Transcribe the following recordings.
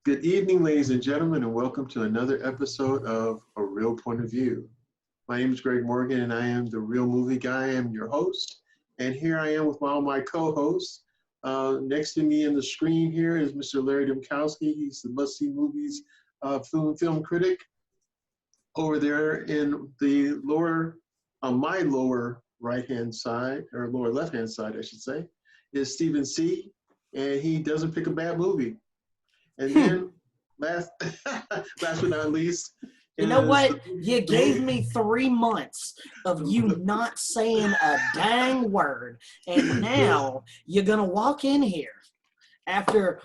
Good evening, ladies and gentlemen, and welcome to another episode of A Real Point of View. My name is Greg Morgan, and I am the Real Movie Guy. I am your host, and here I am with all my co-hosts. Next to me on the screen here is Mr. Larry Dimkowski. He's the Must-See Movies film critic. Over there in the on my lower right-hand side, or lower left-hand side, I should say, is Stephen C., and he doesn't pick a bad movie. And then last but not least, you know what? You gave me 3 months of you not saying a dang word, and now you're gonna walk in here after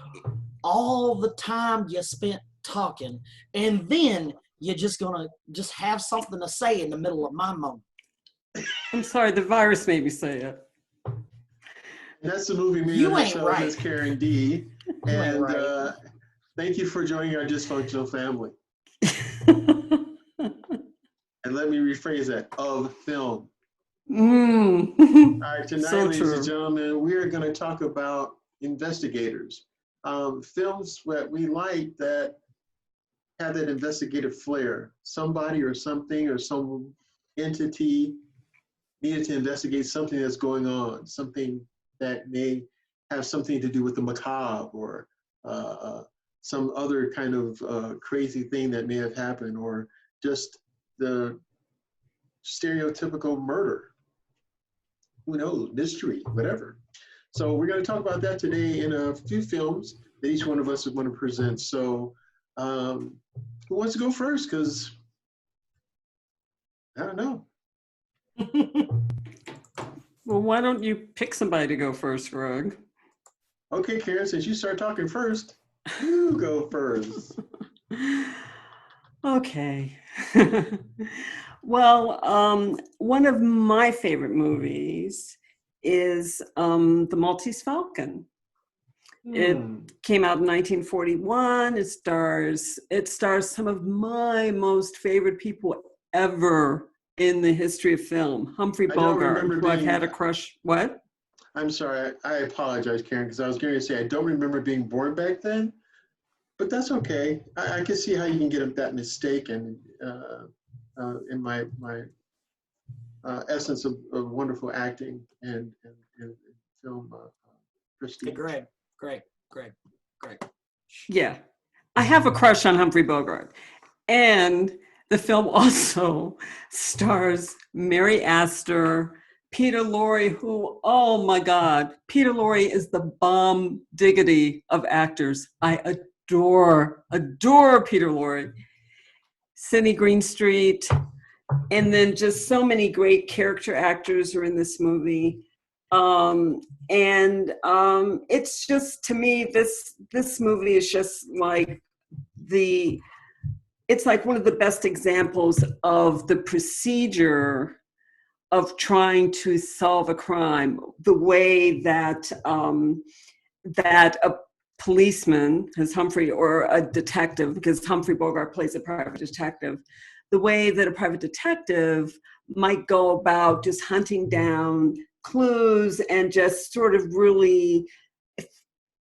all the time you spent talking, and then you're just gonna have something to say in the middle of my moment. I'm sorry, the virus made me say it. And that's the movie me You and ain't myself right. as Karen D. You And ain't right. Thank you for joining our dysfunctional family. And let me rephrase that, of film. All right, tonight, So ladies true. and gentlemen, we are going to talk about investigators. Films that we like that have that investigative flair. Somebody or something or some entity needed to investigate something that's going on, something that may have something to do with the macabre or some other kind of crazy thing that may have happened, or just the stereotypical murder. Who knows, mystery, whatever. So we're going to talk about that today in a few films that each one of us is going to present. So who wants to go first? Because I don't know. Well, why don't you pick somebody to go first, Greg? Okay, Karen, since you start talking first, you go first. Okay. Well, one of my favorite movies is The Maltese Falcon. It came out in 1941. It stars some of my most favorite people ever in the history of film. Humphrey Bogart, who I've had a crush. What? I'm sorry, I apologize, Karen, because I was going to say I don't remember being born back then, but that's okay. I can see how you can get that mistake in my essence of wonderful acting and film prestige. Greg. Yeah, I have a crush on Humphrey Bogart. And the film also stars Mary Astor, Peter Lorre, who, oh my God, Peter Lorre is the bomb diggity of actors. I adore Peter Lorre. Sidney Greenstreet, and then just so many great character actors are in this movie. It's just, to me, this movie is just like it's like one of the best examples of the procedure of trying to solve a crime, the way that that a policeman, as Humphrey, or a detective, because Humphrey Bogart plays a private detective, the way that a private detective might go about just hunting down clues and just sort of really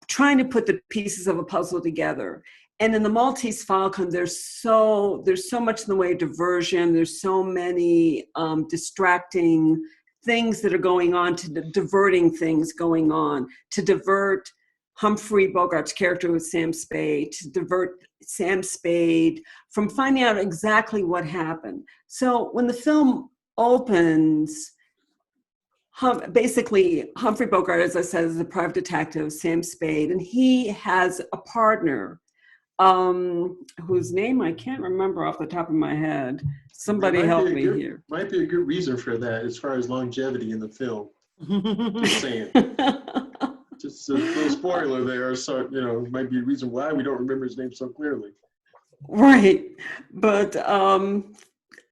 trying to put the pieces of a puzzle together. And in The Maltese Falcon, there's so much in the way of diversion. There's so many distracting things that are going on, diverting things going on, to divert Humphrey Bogart's character with Sam Spade, to divert Sam Spade from finding out exactly what happened. So when the film opens, basically Humphrey Bogart, as I said, is a private detective, Sam Spade, and he has a partner whose name I can't remember off the top of my head. Somebody help me here. Might be a good reason for that as far as longevity in the film. Just saying. Just a little spoiler there. So, might be a reason why we don't remember his name so clearly. Right. But and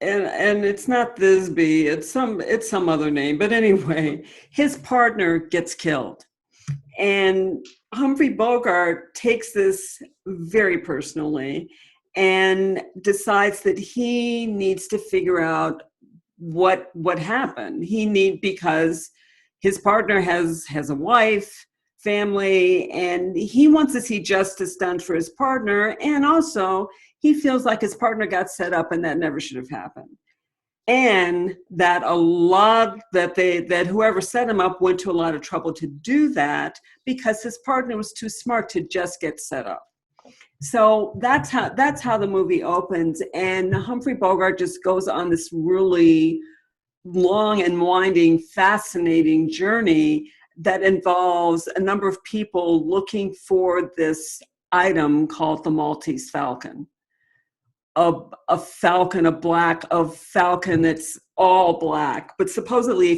it's not Thisbe, it's some other name. But anyway, his partner gets killed. And Humphrey Bogart takes this very personally and decides that he needs to figure out what happened. Because his partner has a wife, family, and he wants to see justice done for his partner, and also he feels like his partner got set up and that never should have happened. And that that whoever set him up went to a lot of trouble to do that because his partner was too smart to just get set up. So that's how the movie opens, and Humphrey Bogart just goes on this really long and winding, fascinating journey that involves a number of people looking for this item called the Maltese Falcon. A falcon that's all black, but supposedly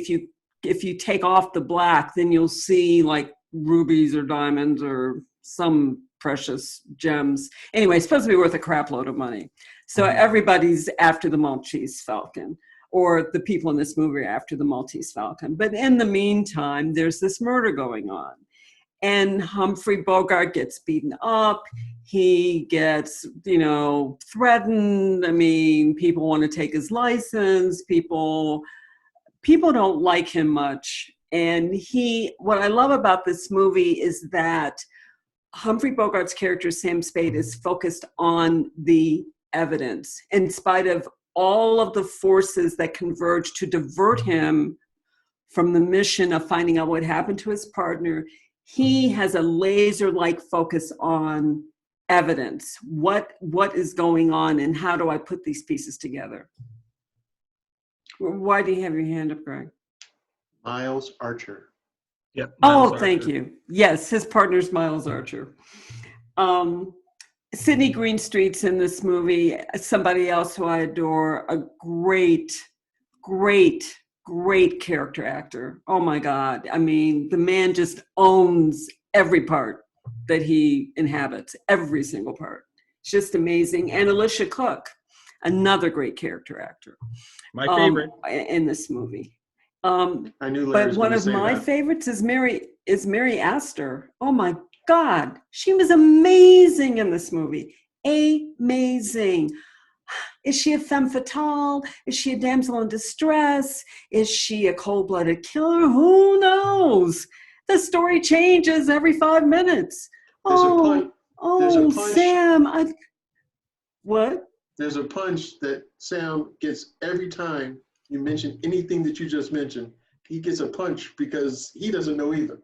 if you take off the black, then you'll see like rubies or diamonds or some precious gems. Anyway, it's supposed to be worth a crap load of money. So everybody's after the Maltese Falcon, or the people in this movie are after the Maltese Falcon. But in the meantime, there's this murder going on. And Humphrey Bogart gets beaten up. He gets, threatened. I mean, people want to take his license. People don't like him much. And what I love about this movie is that Humphrey Bogart's character, Sam Spade, is focused on the evidence, in spite of all of the forces that converge to divert him from the mission of finding out what happened to his partner. He has a laser-like focus on evidence. What is going on, and how do I put these pieces together? Why do you have your hand up, Greg? Miles Archer. Yep. Oh, thank you. Yes, his partner's Miles Archer. Sidney Greenstreet's in this movie, somebody else who I adore, a great character actor. Oh my God. I mean, the man just owns every part that he inhabits, every single part. It's just amazing. And Alicia Cook, another great character actor. My favorite. In this movie. I knew Larry was but one gonna of say my that. favorites is Mary Astor. Oh my God, she was amazing in this movie. Amazing. Is she a femme fatale? Is she a damsel in distress? Is she a cold-blooded killer? Who knows? The story changes every 5 minutes. There's a punch. Sam, what? There's a punch that Sam gets every time you mention anything that you just mentioned. He gets a punch because he doesn't know either.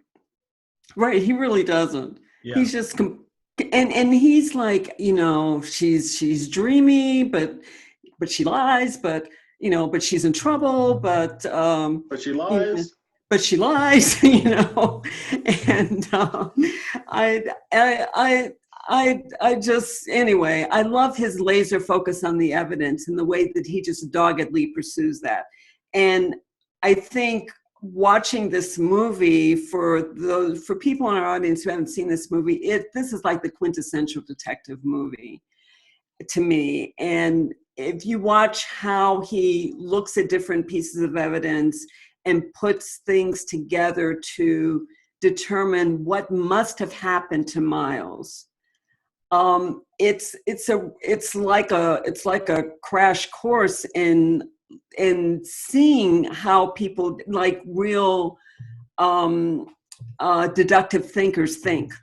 Right, he really doesn't. Yeah. He's just and he's like, she's dreamy, but she lies, but she's in trouble, but she lies. But she lies, and I just, anyway, I love his laser focus on the evidence and the way that he just doggedly pursues that. And I think watching this movie, for people in our audience who haven't seen this movie, this is like the quintessential detective movie to me. And if you watch how he looks at different pieces of evidence and puts things together to determine what must have happened to Miles, it's like a crash course in seeing how people, like real deductive thinkers, think.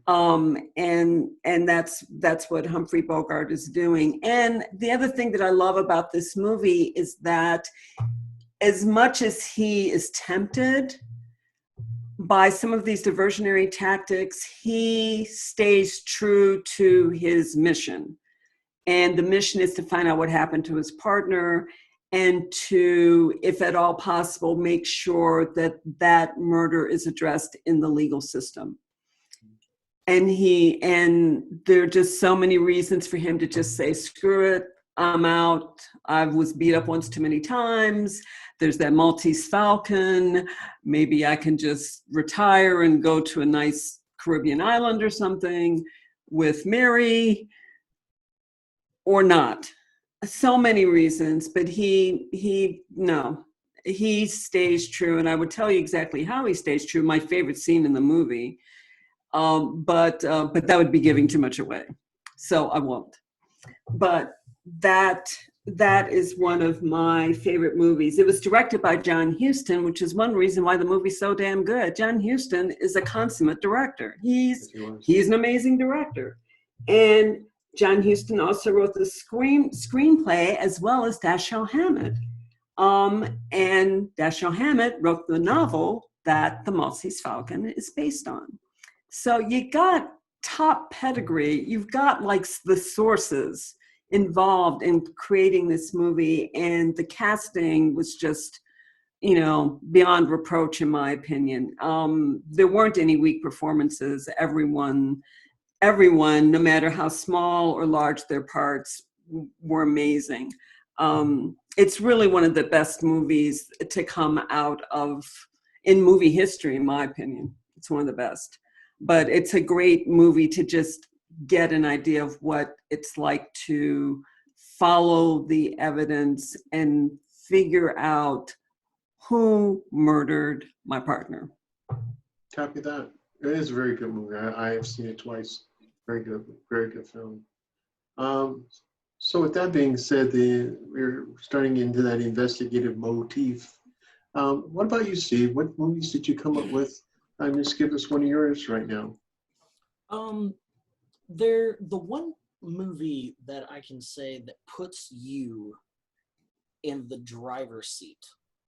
And that's what Humphrey Bogart is doing. And the other thing that I love about this movie is that as much as he is tempted by some of these diversionary tactics, he stays true to his mission. And the mission is to find out what happened to his partner and to, if at all possible, make sure that that murder is addressed in the legal system. And there are just so many reasons for him to just say, screw it, I'm out. I was beat up once too many times. There's that Maltese Falcon. Maybe I can just retire and go to a nice Caribbean island or something with Mary, or not. So many reasons, but he stays true. And I would tell you exactly how he stays true. My favorite scene in the movie, but that would be giving too much away, so I won't. But that is one of my favorite movies. It was directed by John Huston, which is one reason why the movie's so damn good. John Huston is a consummate director. He's an amazing director. And John Huston also wrote the screenplay as well as Dashiell Hammett. And Dashiell Hammett wrote the novel that The Maltese Falcon is based on. So you got top pedigree. You've got like the sources involved in creating this movie, and the casting was just, beyond reproach in my opinion. There weren't any weak performances. Everyone, no matter how small or large their parts, were amazing. It's really one of the best movies to come out of in movie history, in my opinion. It's one of the best. But it's a great movie to just get an idea of what it's like to follow the evidence and figure out who murdered my partner. Copy that. It is a very good movie. I have seen it twice. Very good film. So with that being said, we're starting into that investigative motif. What about you, Steve? What movies did you come up with? Just give us one of yours right now. The one movie that I can say that puts you in the driver's seat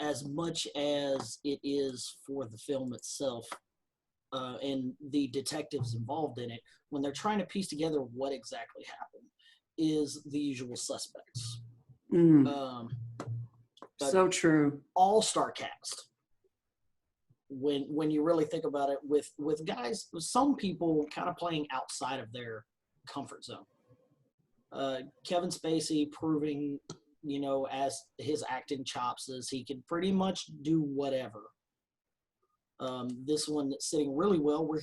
as much as it is for the film itself, and the detectives involved in it, when they're trying to piece together what exactly happened, is The Usual Suspects. So true. All-star cast. When you really think about it, with guys, some people kind of playing outside of their comfort zone. Kevin Spacey proving, as his acting chops is, he can pretty much do whatever. This one that's sitting really well, where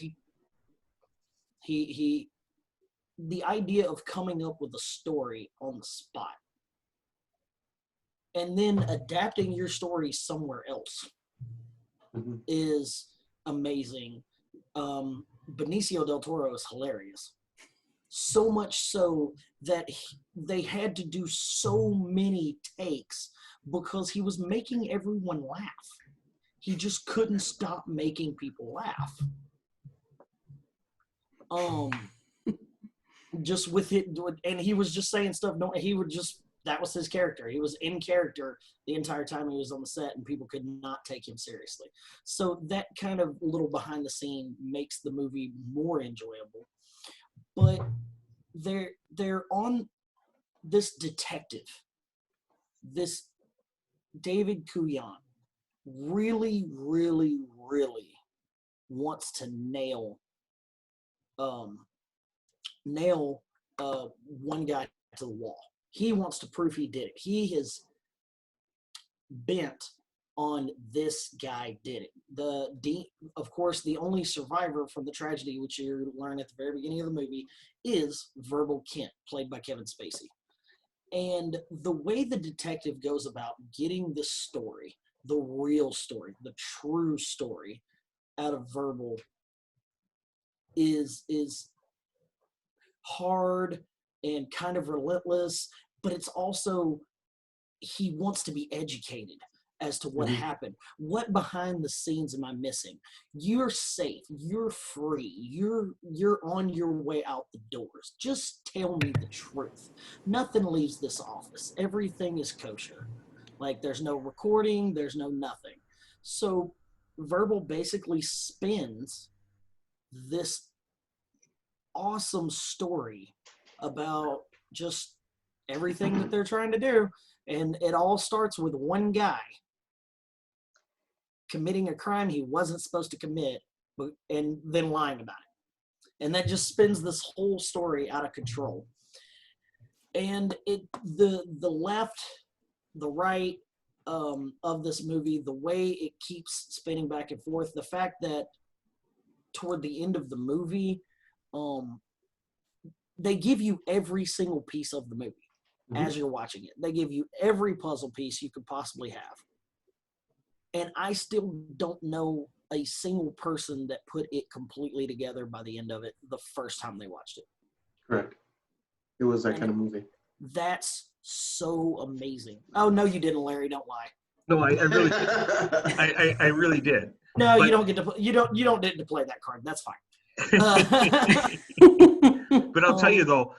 he the idea of coming up with a story on the spot and then adapting your story somewhere else is amazing. Benicio del Toro is hilarious. So much so that they had to do so many takes because he was making everyone laugh. He just couldn't stop making people laugh. Just with it, and he was just saying stuff. No, that was his character. He was in character the entire time he was on the set, and people could not take him seriously. So that kind of little behind the scene makes the movie more enjoyable. But they're on this detective, this David Kuyan, really, really, really wants to nail one guy to the wall. He wants to prove he did it. He is bent on this guy did it. Of course, the only survivor from the tragedy, which you learn at the very beginning of the movie, is Verbal Kent, played by Kevin Spacey. And the way the detective goes about getting the story, the real story, the true story out of Verbal is hard and kind of relentless, but it's also, he wants to be educated as to what happened. What behind the scenes am I missing? You're safe. You're free. You're on your way out the doors. Just tell me the truth. Nothing leaves this office. Everything is kosher. Like, there's no recording. There's no nothing. So Verbal basically spins this awesome story about just everything that they're trying to do. And it all starts with one guy committing a crime he wasn't supposed to commit, and then lying about it. And that just spins this whole story out of control. And the left, the right of this movie, the way it keeps spinning back and forth, the fact that toward the end of the movie, they give you every single piece of the movie as you're watching it. They give you every puzzle piece you could possibly have. And I still don't know a single person that put it completely together by the end of it the first time they watched it. Correct. It was that kind of movie. That's so amazing. Oh no, you didn't, Larry. Don't lie. No, I really, I really did. No, you But- don't get to. You don't get to play that card. That's fine. But I'll tell you though,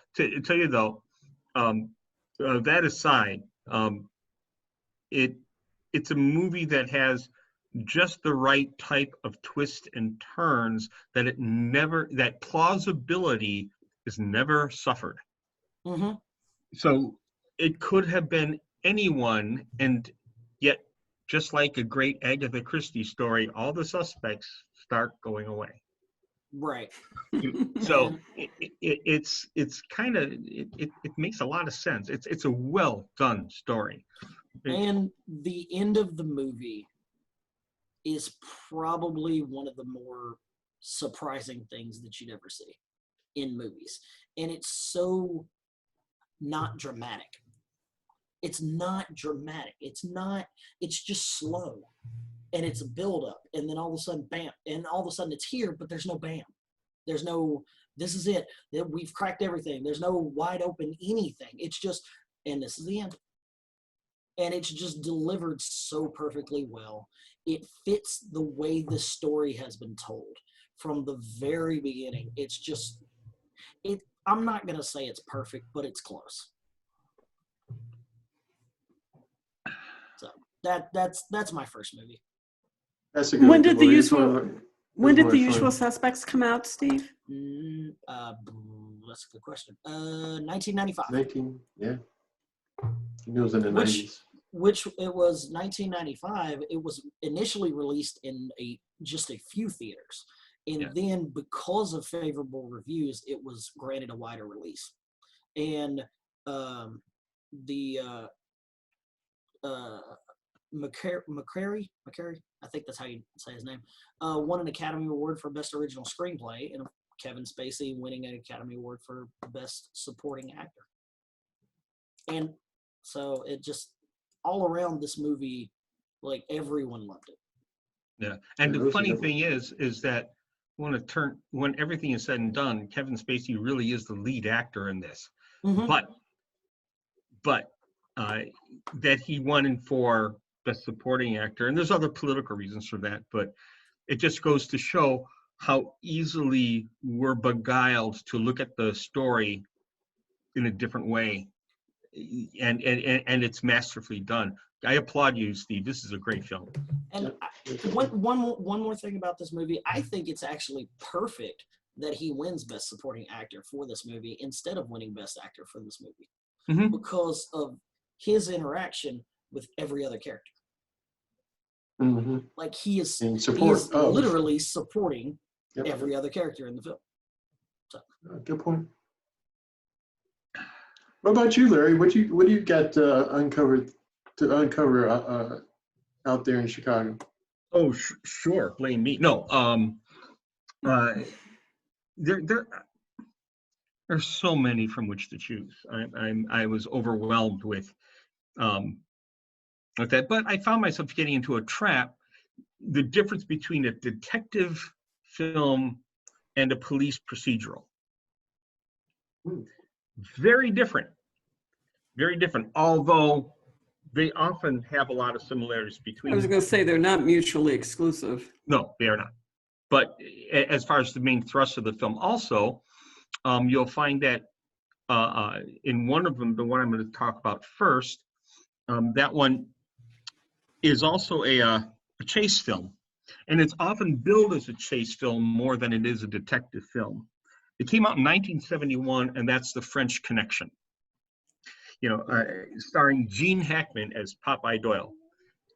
that aside, it's a movie that has just the right type of twist and turns that plausibility is never suffered. Mm-hmm. So it could have been anyone, and yet, just like a great Agatha Christie story, all the suspects start going away. Right. So it's kind of it makes a lot of sense. It's a well done story. And the end of the movie is probably one of the more surprising things that you'd ever see in movies. And it's so not dramatic. It's not dramatic. It's just slow. And it's a build up. And then all of a sudden, bam. And all of a sudden it's here, but there's no bam. There's no, this is it. We've cracked everything. There's no wide open anything. It's just, and this is the end. And it's just delivered so perfectly well. It fits the way the story has been told from the very beginning. It's just, I'm not going to say it's perfect, but it's close. So that's my first movie. That's a good When one. did the Well, usual when did more the fun. usual suspects come out, Steve? That's a good question. 1995. 19, yeah. He was in the Which- 90s. Which it was 1995. It was initially released in just a few theaters, and then because of favorable reviews, it was granted a wider release. And the McCrary, I think that's how you say his name, won an Academy Award for Best Original Screenplay, and Kevin Spacey winning an Academy Award for Best Supporting Actor. And so it just, all around this movie, like everyone loved it. Yeah, and Yeah, the those are funny good thing is that when everything is said and done, Kevin Spacey really is the lead actor in this. Mm-hmm. But that he won in for Best Supporting Actor, and there's other political reasons for that, but it just goes to show how easily we're beguiled to look at the story in a different way, and it's masterfully done. I applaud you, Steve. This is a great film. And one more thing about this movie, I think it's actually perfect that he wins Best Supporting Actor for this movie instead of winning Best Actor for this movie, Mm-hmm. because of his interaction with every other character. Mm-hmm. Like he is support of. literally supporting Yep. every other character in the film. Good point. What about you, Larry? What do you got uncover out there in Chicago? Oh, sure. Blame me. No. There's so many from which to choose. I was overwhelmed with that, but I found myself getting into a trap. The difference between a detective film and a police procedural. Very different. Very different. Although they often have a lot of similarities between I was them. going to say they're not mutually exclusive. No, they are not. But as far as the main thrust of the film, also, you'll find that in one of them, the one I'm going to talk about first, that one is also a chase film. And it's often billed as a chase film more than it is a detective film. It came out in 1971, and that's The French Connection. Starring Gene Hackman as Popeye Doyle.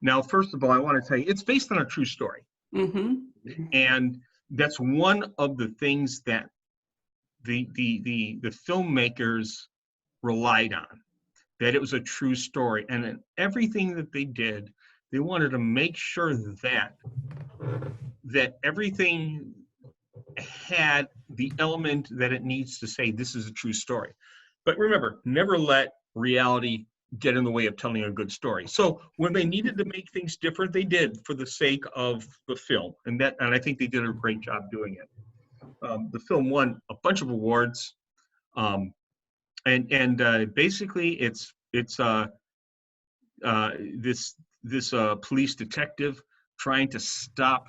Now, first of all, I want to tell you, it's based on a true story. Mm-hmm. And that's one of the things that the filmmakers relied on, that it was a true story. And in everything that they did, they wanted to make sure that everything had the element that it needs to say this is a true story. But remember, never let reality get in the way of telling a good story. So when they needed to make things different, they did for the sake of the film, and I think they did a great job doing it. The film won a bunch of awards, and basically it's It's this police detective trying to stop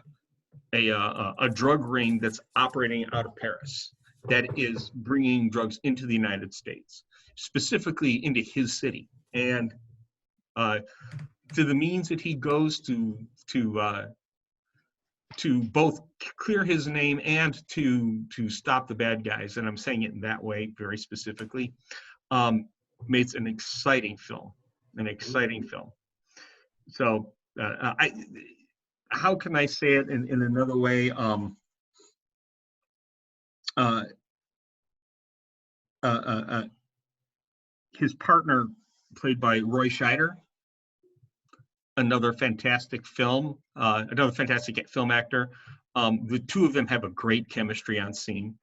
a drug ring that's operating out of Paris, that is bringing drugs into the United States, specifically into his city, and to the means that he goes to both clear his name and to stop the bad guys, and I'm saying it in that way very specifically, makes an exciting film, So how can I say it in another way? His partner, played by Roy Scheider, another fantastic film actor. The two of them have a great chemistry on scene.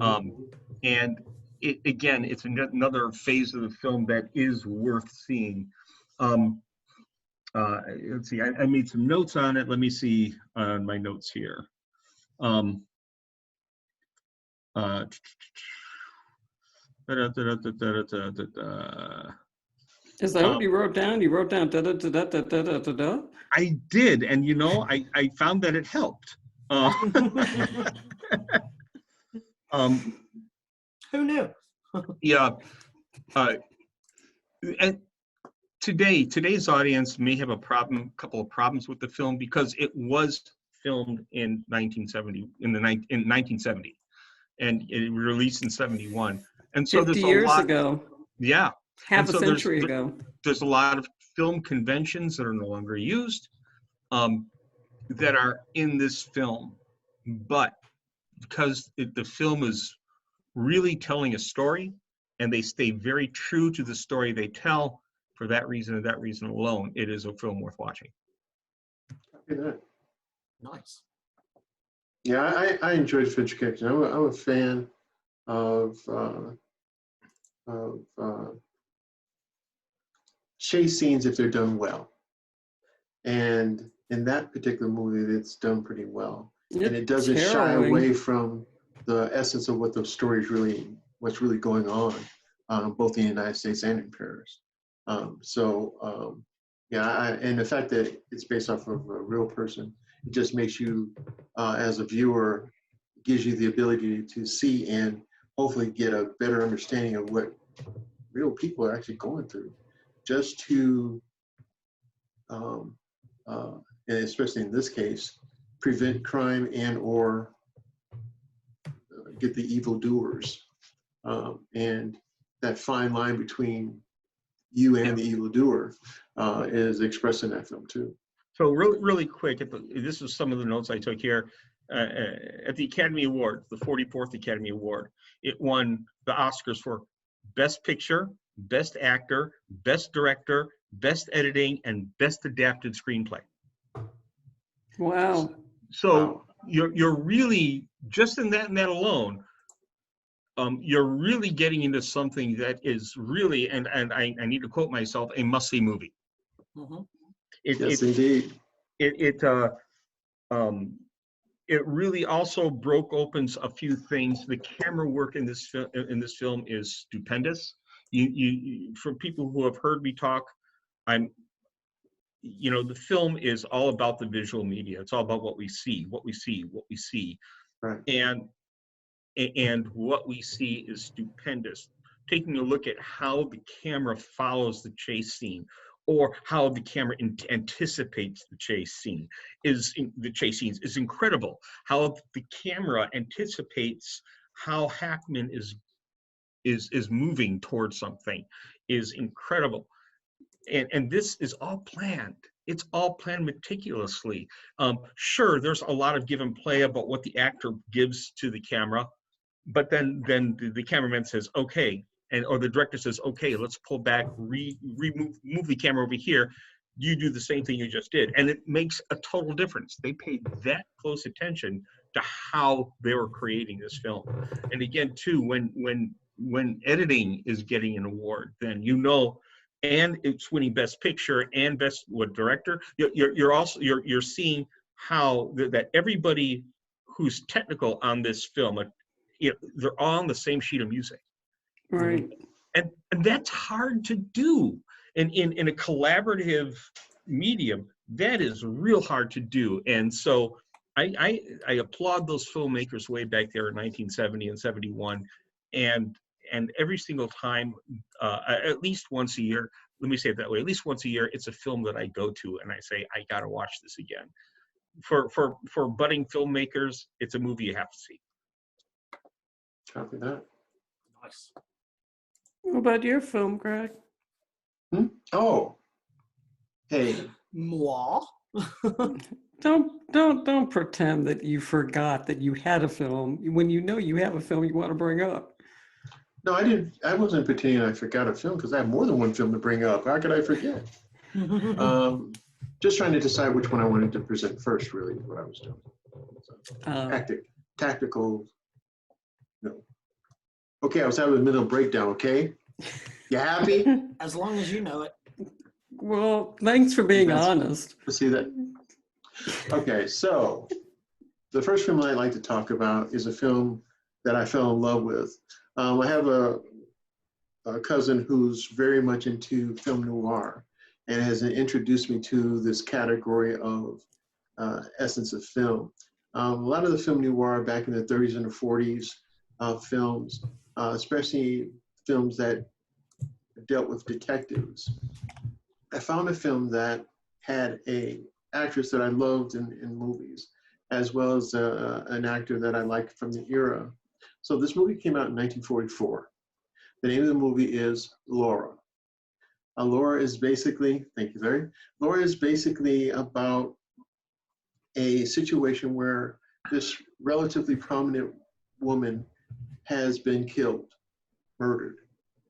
And it's another phase of the film that is worth seeing. Let's see, I made some notes on it. Let me see on my notes here. Is that what you wrote down? You wrote down da da da da da da da da da? I did, and I found that it helped. Who knew? Yeah. And today's audience may have a couple of problems with the film, because it was filmed in 1970, in 1970, and it was released in 71. And so 50 there's years a lot, ago. Yeah. Half And a so century ago. There's a lot of film conventions that are no longer used, that are in this film, but because the film is really telling a story, and they stay very true to the story they tell, for that reason and that reason alone, it is a film worth watching. Nice. Yeah, I enjoyed Fincher Connection. I'm a fan of chase scenes if they're done well. And in that particular movie, it's done pretty well. And it doesn't shy away from the essence of what the story is what's really going on, both in the United States and in Paris. And the fact that it's based off of a real person, it just makes you, as a viewer, gives you the ability to see and hopefully get a better understanding of what real people are actually going through, just to, and especially in this case, prevent crime and or get the evildoers. And that fine line between you and the evildoer is expressed in that film too. So really quick, this is some of the notes I took here. At the Academy Award, the 44th Academy Award, it won the Oscars for Best Picture, Best Actor, Best Director, Best Editing, and Best Adapted Screenplay. Wow. So you're really, just in that alone, you're really getting into something that is really, and I need to quote myself, a must-see movie. Mm-hmm. Yes, indeed. It really also broke open a few things. The camera work in this film is stupendous. You for people who have heard me talk, the film is all about the visual media. It's all about what we see. Right. And what we see is stupendous. Taking a look at how the camera follows the chase scene, or how the camera anticipates the chase scene, is incredible. How the camera anticipates how Hackman is moving towards something is incredible. And this is all planned. It's all planned meticulously. Sure, there's a lot of give and play about what the actor gives to the camera, but then the cameraman says, okay, or the director says, okay, let's pull back, move the camera over here. You do the same thing you just did. And it makes a total difference. They paid that close attention to how they were creating this film. And again, too, when editing is getting an award, then and it's winning Best Picture and Best Director, you're seeing how that everybody who's technical on this film, they're all on the same sheet of music. Right. And that's hard to do. In a collaborative medium, that is real hard to do. And so I applaud those filmmakers way back there in 1970 and 71. And every single time, at least once a year, let me say it that way, at least once a year, it's a film that I go to and I say, I got to watch this again. For budding filmmakers, it's a movie you have to see. Copy that. Nice. What about your film, Greg? Oh, hey. Moi. Don't pretend that you forgot that you had a film when you know you have a film you want to bring up. No, I didn't. I wasn't pretending I forgot a film because I have more than one film to bring up. How could I forget? Just trying to decide which one I wanted to present first, really, is what I was doing. So, tactical. No. Okay, I was having a mental breakdown, okay? You happy? As long as you know it. Well, thanks for being honest. See that? Okay, so the first film I'd like to talk about is a film that I fell in love with. I have a cousin who's very much into film noir and has introduced me to this category of essence of film. A lot of the film noir back in the 30s and the 40s films, especially films that dealt with detectives. I found a film that had an actress that I loved in movies, as well as an actor that I liked from the era. So this movie came out in 1944. The name of the movie is Laura. Laura is basically, thank you, Larry. Laura is basically about a situation where this relatively prominent woman has been killed, murdered.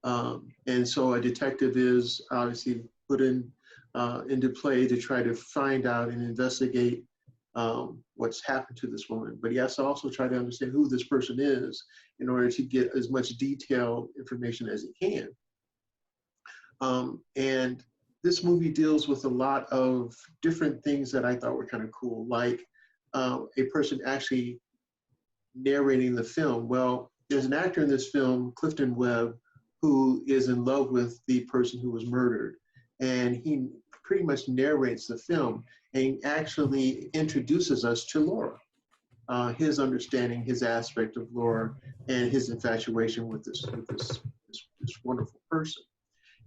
And so a detective is obviously put into play to try to find out and investigate what's happened to this woman. But he has to also try to understand who this person is in order to get as much detailed information as he can. And this movie deals with a lot of different things that I thought were kind of cool, like a person actually narrating the film. Well, there's an actor in this film, Clifton Webb, who is in love with the person who was murdered. And he pretty much narrates the film and actually introduces us to Laura, his understanding, his aspect of Laura, and his infatuation with this wonderful person.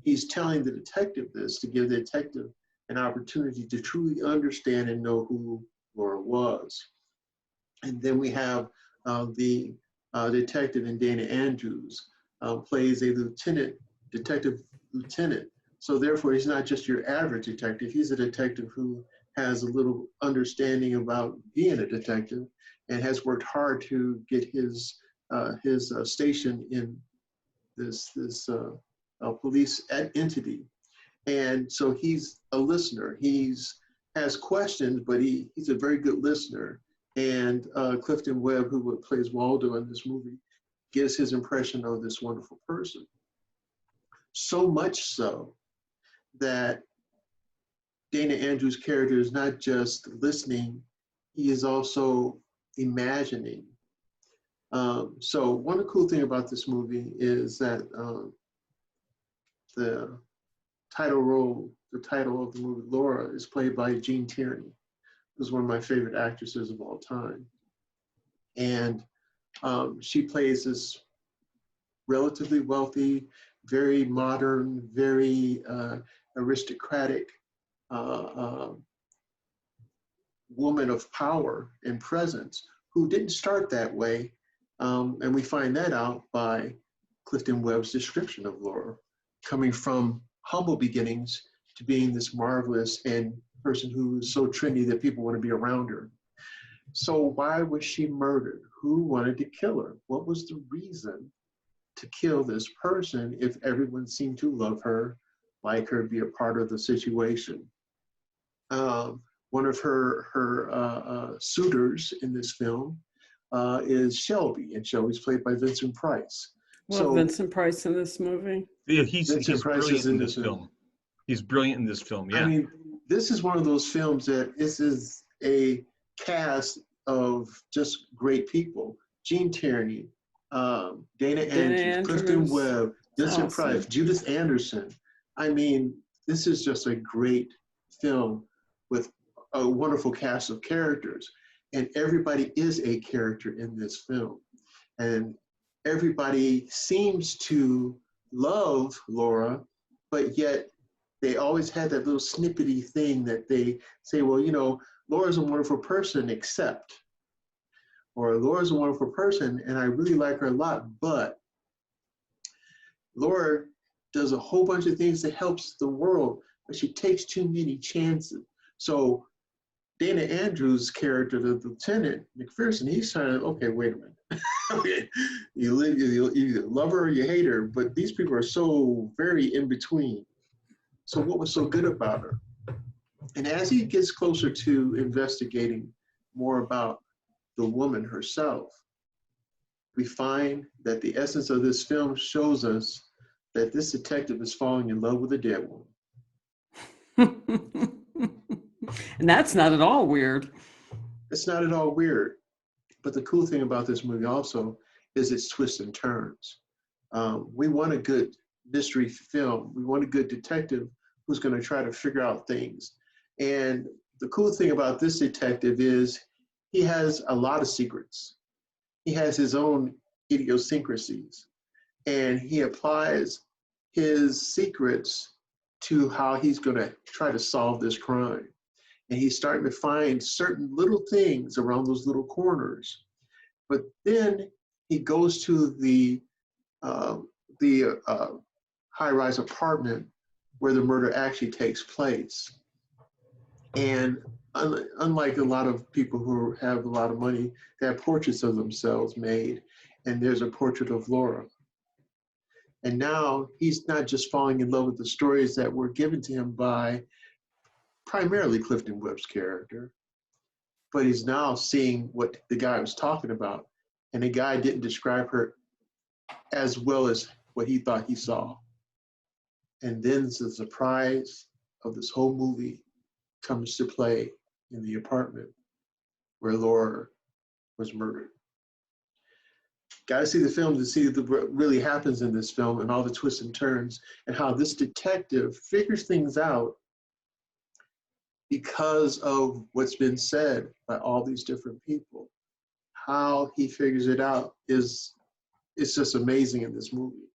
He's telling the detective this to give the detective an opportunity to truly understand and know who Laura was. And then we have the detective in Dana Andrews plays a detective lieutenant. So therefore, he's not just your average detective. He's a detective who has a little understanding about being a detective and has worked hard to get his station in this police entity. And so he's a listener. Has questions, but he's a very good listener. And Clifton Webb, who plays Waldo in this movie, gives his impression of this wonderful person. So much so that Dana Andrews' character is not just listening, he is also imagining. So one of the cool things about this movie is that the title of the movie, Laura, is played by Gene Tierney, who's one of my favorite actresses of all time. And she plays this relatively wealthy, very modern, very aristocratic woman of power and presence who didn't start that way. And we find that out by Clifton Webb's description of Laura, coming from humble beginnings to being this marvelous and person who is so trendy that people want to be around her. So why was she murdered? Who wanted to kill her? What was the reason to kill this person if everyone seemed to love her, like her, be a part of the situation? One of her suitors in this film is Shelby, and Shelby's played by Vincent Price. Well, Vincent Price in this movie? Yeah, he's brilliant in this film. film. He's brilliant in this film, yeah. I mean, this is one of those films that this is a cast of just great people. Gene Tierney, Dana Andrews, Clifton Webb, Vincent Awesome. Price, Judith Anderson. I mean, this is just a great film with a wonderful cast of characters. And everybody is a character in this film. And everybody seems to love Laura, but yet they always had that little snippety thing that they say, well, you know, Laura's a wonderful person, except, or Laura's a wonderful person, and I really like her a lot, but Laura does a whole bunch of things that helps the world, but she takes too many chances. So Dana Andrews' character, the Lieutenant McPherson, he's trying to, okay, wait a minute. you love her or you hate her, but these people are so very in between. So what was so good about her? And as he gets closer to investigating more about the woman herself, we find that the essence of this film shows us that this detective is falling in love with a dead woman. And that's not at all weird. It's not at all weird. But the cool thing about this movie also is its twists and turns. We want a good mystery film. We want a good detective who's going to try to figure out things. And the cool thing about this detective is he has a lot of secrets. He has his own idiosyncrasies, and he applies his secrets to how he's going to try to solve this crime. And he's starting to find certain little things around those little corners. But then he goes to the high-rise apartment where the murder actually takes place. And unlike a lot of people who have a lot of money, they have portraits of themselves made, and there's a portrait of Laura. And now he's not just falling in love with the stories that were given to him by primarily Clifton Webb's character, but he's now seeing what the guy was talking about, and the guy didn't describe her as well as what he thought he saw. And then the surprise of this whole movie comes to play in the apartment where Laura was murdered. Got to see the film to see what really happens in this film and all the twists and turns and how this detective figures things out because of what's been said by all these different people. How he figures it out it's just amazing in this movie.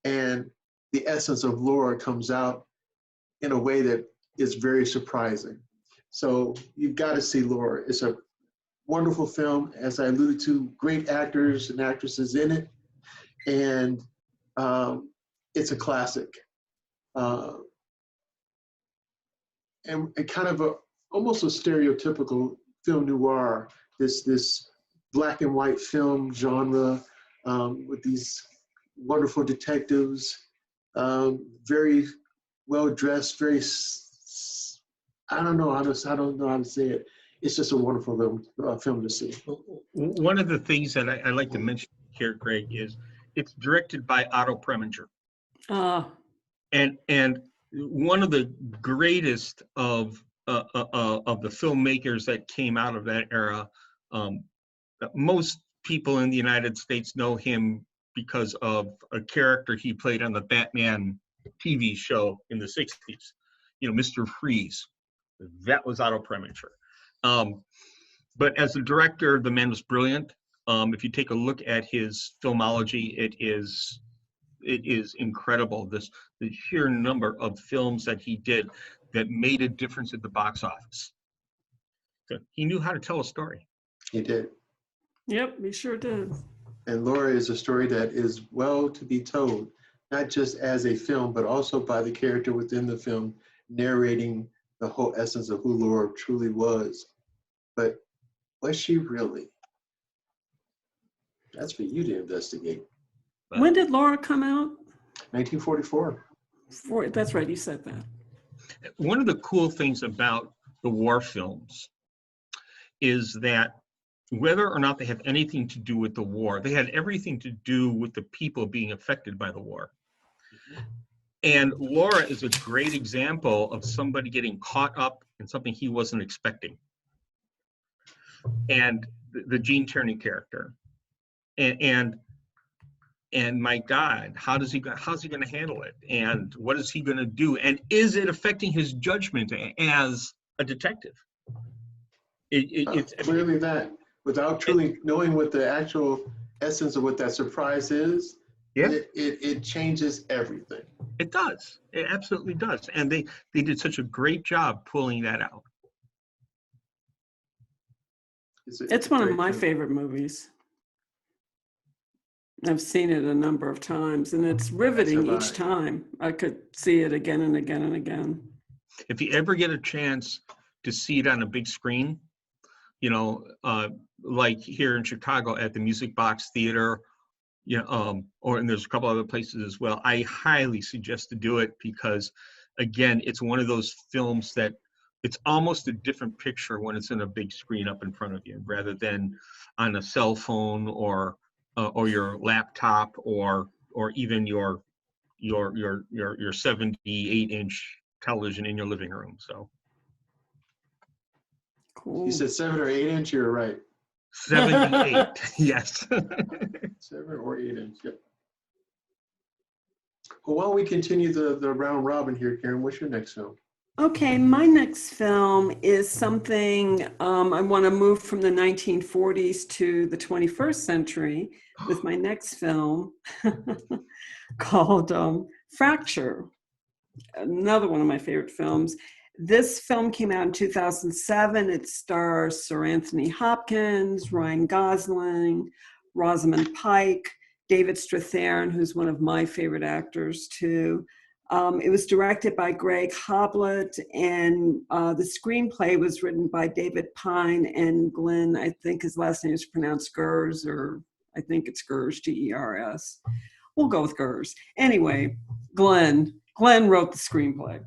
And the essence of Laura comes out in a way that is very surprising. So you've got to see Laura. It's a wonderful film, as I alluded to, great actors and actresses in it, and it's a classic. And kind of almost a stereotypical film noir, this black and white film genre with these wonderful detectives, very well dressed, very I don't know how to say it. It's just a wonderful film to see. One of the things that I like to mention here, Greg, is it's directed by Otto Preminger. And one of the greatest of the filmmakers that came out of that era. Most people in the United States know him because of a character he played on the Batman TV show in the 60s, Mr. Freeze. That was Otto Preminger. But as a director, the man was brilliant. If you take a look at his filmology, it is incredible. The sheer number of films that he did that made a difference at the box office. So he knew how to tell a story. He did. Yep, he sure did. And Laura is a story that is well to be told, not just as a film, but also by the character within the film narrating the whole essence of who Laura truly was. But was she really? That's for you to investigate. When did Laura come out? 1944. That's right, you said that. One of the cool things about the war films is that whether or not they have anything to do with the war, they had everything to do with the people being affected by the war. And Laura is a great example of somebody getting caught up in something he wasn't expecting. And the Gene Tierney character. And and my God, how's he going to handle it? And what is he going to do? And is it affecting his judgment as a detective? It's Clearly that, without truly knowing what the actual essence of what that surprise is, yeah, it changes everything. it does. It absolutely does. And they did such a great job pulling that out. It's one of my favorite movies. I've seen it a number of times, and it's riveting each time. I could see it again and again and again. If you ever get a chance to see it on a big screen, you know, like here in Chicago at the Music Box Theater, and there's a couple other places as well, I highly suggest to do it because, again, it's one of those films that it's almost a different picture when it's in a big screen up in front of you rather than on a cell phone or your laptop or even your 78-inch television in your living room. So cool. You said 7 or 8 inch, you're right. 78, yes. 7 or 8 inch, yep. Well, why don't we continue the round robin here, Karen? What's your next film? Okay, my next film is something I want to move from the 1940s to the 21st century with my next film called Fracture, another one of my favorite films. This film came out in 2007. It stars Sir Anthony Hopkins, Ryan Gosling, Rosamund Pike, David Strathairn, who's one of my favorite actors too. It was directed by Greg Hoblet, and the screenplay was written by David Pine and Glenn, I think his last name is pronounced Gers, or I think it's Gers, G-E-R-S. We'll go with Gers. Anyway, Glenn wrote the screenplay.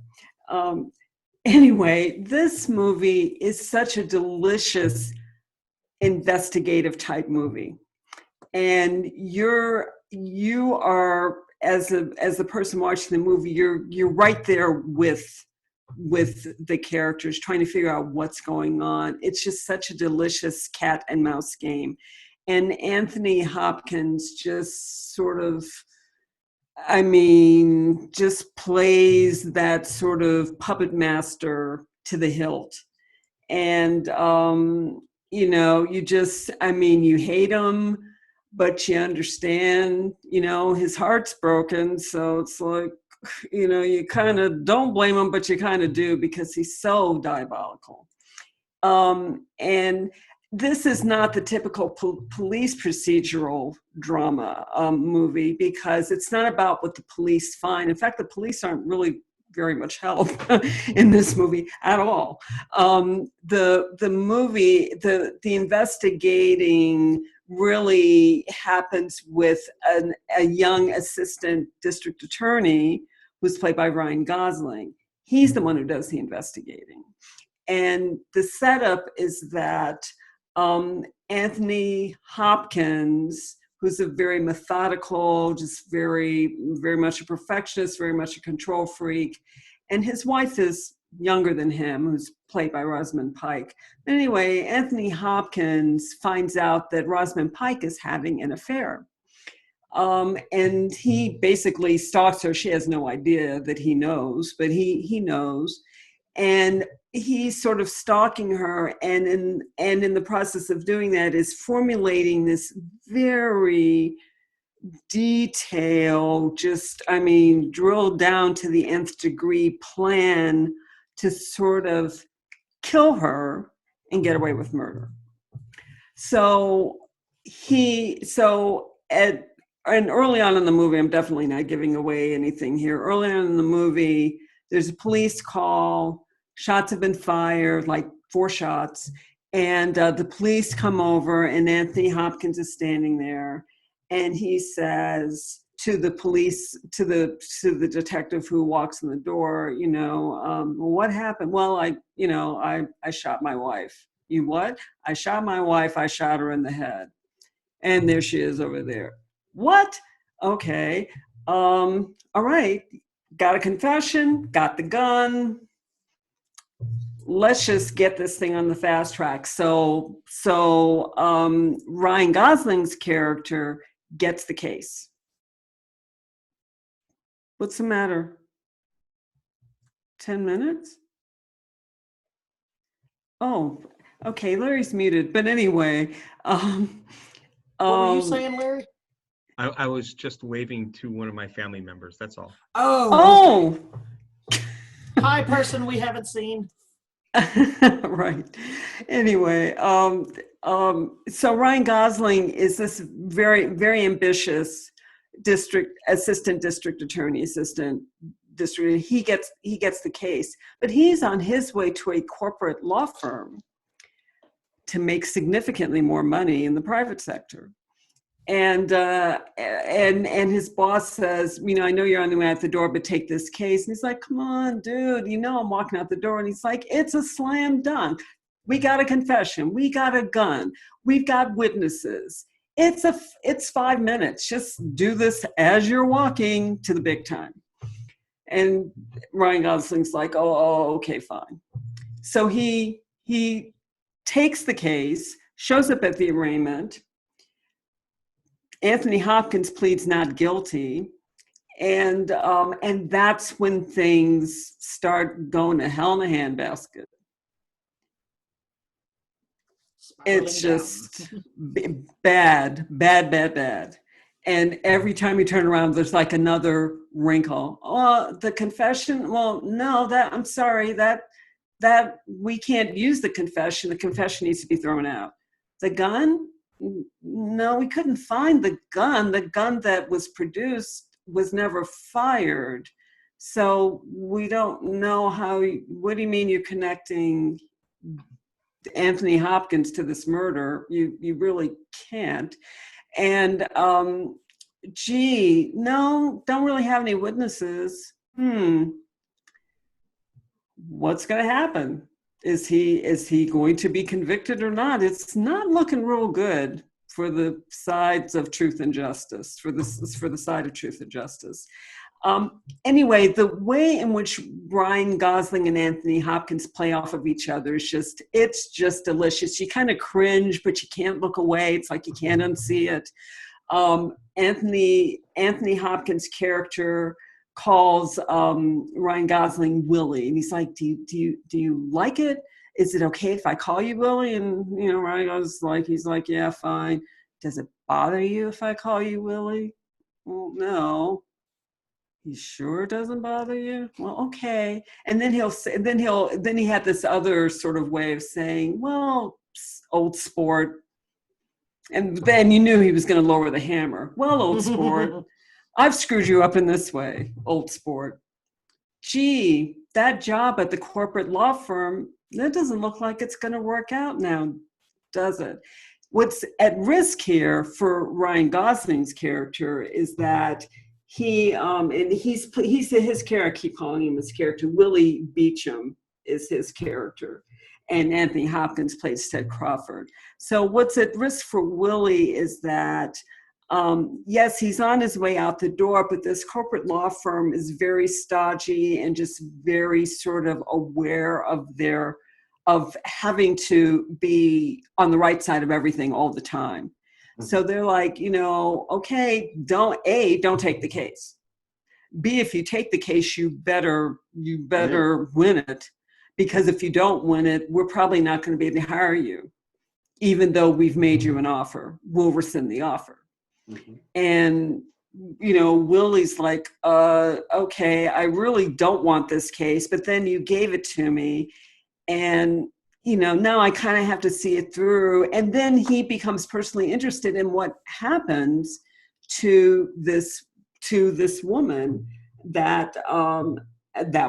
Anyway, this movie is such a delicious investigative type movie. And you are, as the person watching the movie, you're right there with the characters trying to figure out what's going on. It's just such a delicious cat and mouse game. And Anthony Hopkins just sort of, just plays that sort of puppet master to the hilt. And, you hate him, but you understand, his heart's broken. So it's like, you kind of don't blame him, but you kind of do because he's so diabolical. And this is not the typical police procedural drama movie because it's not about what the police find. In fact, the police aren't really very much help in this movie at all. The movie, the investigating really happens with a young assistant district attorney who's played by Ryan Gosling. He's the one who does the investigating. And the setup is that Anthony Hopkins, who's a very methodical, just very, very much a perfectionist, very much a control freak, and his wife is younger than him, who's played by Rosamund Pike. Anyway, Anthony Hopkins finds out that Rosamund Pike is having an affair. And he basically stalks her. She has no idea that he knows, but he knows. And he's sort of stalking her, and in the process of doing that is formulating this very detailed, drilled down to the nth degree plan to sort of kill her and get away with murder. And early on in the movie, I'm definitely not giving away anything here. Early on in the movie, there's a police call, shots have been fired, like 4 shots, and the police come over, and Anthony Hopkins is standing there, and he says to the police, to the detective who walks in the door, what happened? Well, I shot my wife. You what? I shot my wife. I shot her in the head. And there she is over there. What? Okay. All right. Got a confession, got the gun. Let's just get this thing on the fast track. So Ryan Gosling's character gets the case. What's the matter? 10 minutes? Oh, okay, Larry's muted. But anyway, What were you saying, Larry? I was just waving to one of my family members. That's all. Oh, okay. Hi, person we haven't seen. Right. Anyway, so Ryan Gosling is this very, very ambitious assistant district attorney. He gets the case, but he's on his way to a corporate law firm to make significantly more money in the private sector. And his boss says, I know you're on the way out the door, but take this case. And he's like, come on, dude, I'm walking out the door. And he's like, it's a slam dunk. We got a confession. We got a gun. We've got witnesses. It's 5 minutes. Just do this as you're walking to the big time. And Ryan Gosling's like, oh, okay, fine. So he takes the case, shows up at the arraignment. Anthony Hopkins pleads not guilty, and that's when things start going to hell in a handbasket. It's just bad. And every time you turn around, there's like another wrinkle. Oh, the confession? Well, no, I'm sorry, that we can't use the confession. The confession needs to be thrown out. The gun? No, we couldn't find the gun. The gun that was produced was never fired. So we don't know what do you mean you're connecting Anthony Hopkins to this murder? You really can't. And, no, don't really have any witnesses. What's going to happen? Is he going to be convicted or not? It's not looking real good for the sides of truth and justice, for the side of truth and justice. Anyway, the way in which Ryan Gosling and Anthony Hopkins play off of each other it's just delicious. You kind of cringe, but you can't look away. It's like you can't unsee it. Anthony Hopkins' character calls Ryan Gosling Willie, and he's like, do you like it? Is it okay if I call you Willie? And Ryan Gosling's he's like, yeah, fine. Does it bother you if I call you Willie? Well, no. You sure it doesn't bother you? Well, okay. And then he had this other sort of way of saying, well, old sport. And then you knew he was going to lower the hammer. Well, old sport, I've screwed you up in this way, old sport. Gee, that job at the corporate law firm, that doesn't look like it's going to work out now, does it? What's at risk here for Ryan Gosling's character is that his character, I keep calling him his character, Willie Beecham is his character. And Anthony Hopkins plays Ted Crawford. So what's at risk for Willie is that, yes, he's on his way out the door, but this corporate law firm is very stodgy and just very sort of aware of having to be on the right side of everything all the time. Mm-hmm. So they're like, okay, don't take the case. B, if you take the case, you better win it. Because if you don't win it, we're probably not going to be able to hire you, even though we've made you an offer. We'll rescind the offer. Mm-hmm. And, Willie's like, okay, I really don't want this case, but then you gave it to me. And, now I kind of have to see it through. And then he becomes personally interested in what happens to this woman that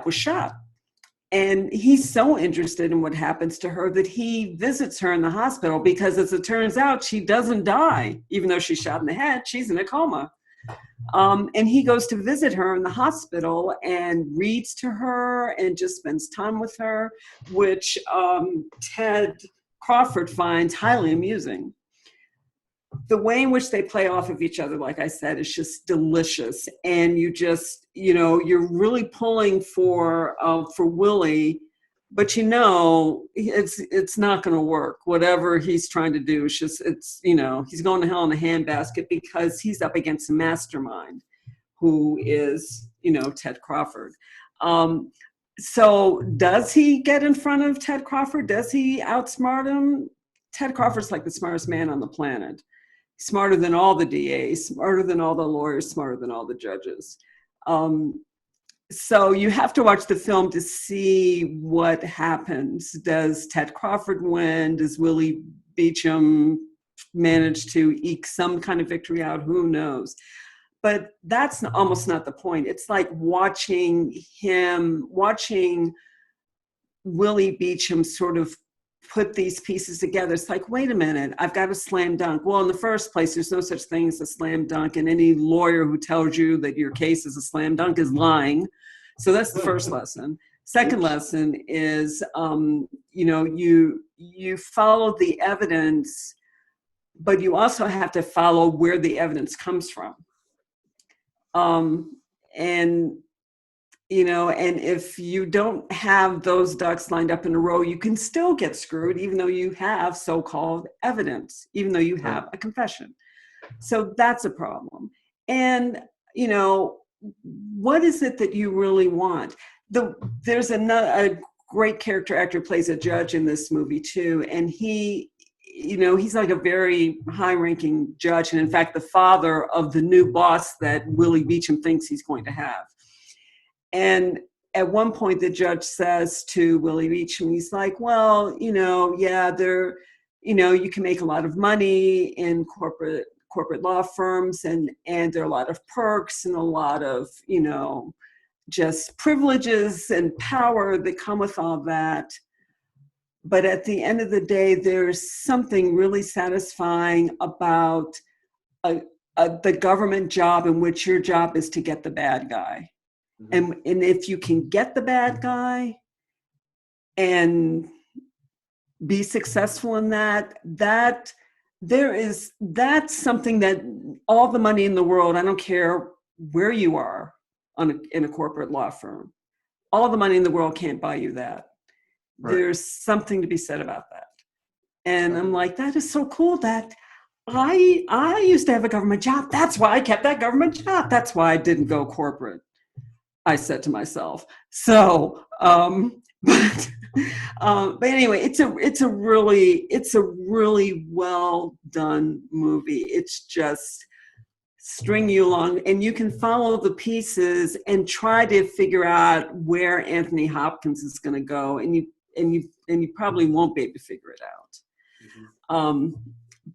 was shot. And he's so interested in what happens to her that he visits her in the hospital because, as it turns out, she doesn't die. Even though she's shot in the head, she's in a coma. And he goes to visit her in the hospital and reads to her and just spends time with her, which Ted Crawford finds highly amusing. The way in which they play off of each other, like I said, is just delicious. And you just, you're really pulling for Willie, but it's not going to work. Whatever he's trying to do, he's going to hell in a handbasket because he's up against a mastermind who is Ted Crawford. So does he get in front of Ted Crawford? Does he outsmart him? Ted Crawford's like the smartest man on the planet. Smarter than all the DAs, smarter than all the lawyers, smarter than all the judges. So you have to watch the film to see what happens. Does Ted Crawford win? Does Willie Beecham manage to eke some kind of victory out? Who knows? But that's almost not the point. It's like watching Willie Beecham sort of put these pieces together. It's like, wait a minute, I've got a slam dunk. Well, in the first place, there's no such thing as a slam dunk, and any lawyer who tells you that your case is a slam dunk is lying. So that's the first lesson. Second lesson is, you follow the evidence, but you also have to follow where the evidence comes from. And if you don't have those ducks lined up in a row, you can still get screwed, even though you have so-called evidence, even though you have a confession. So that's a problem. And, what is it that you really want? There's a great character actor who plays a judge in this movie too. And he's like a very high-ranking judge. And in fact, the father of the new boss that Willie Beecham thinks he's going to have. And at one point, the judge says to Willie Beecham, he's like, well, you can make a lot of money in corporate law firms, and there are a lot of perks and a lot of, just privileges and power that come with all that. But at the end of the day, there's something really satisfying about the government job in which your job is to get the bad guy. And if you can get the bad guy and be successful in that's something that all the money in the world, I don't care where you are in a corporate law firm, all the money in the world can't buy you that. Right. There's something to be said about that. And I'm like, that is so cool that I used to have a government job. That's why I kept that government job. That's why I didn't go corporate, I said to myself. So, but anyway, it's a really well done movie. It's just string you along, and you can follow the pieces and try to figure out where Anthony Hopkins is going to go, and you probably won't be able to figure it out.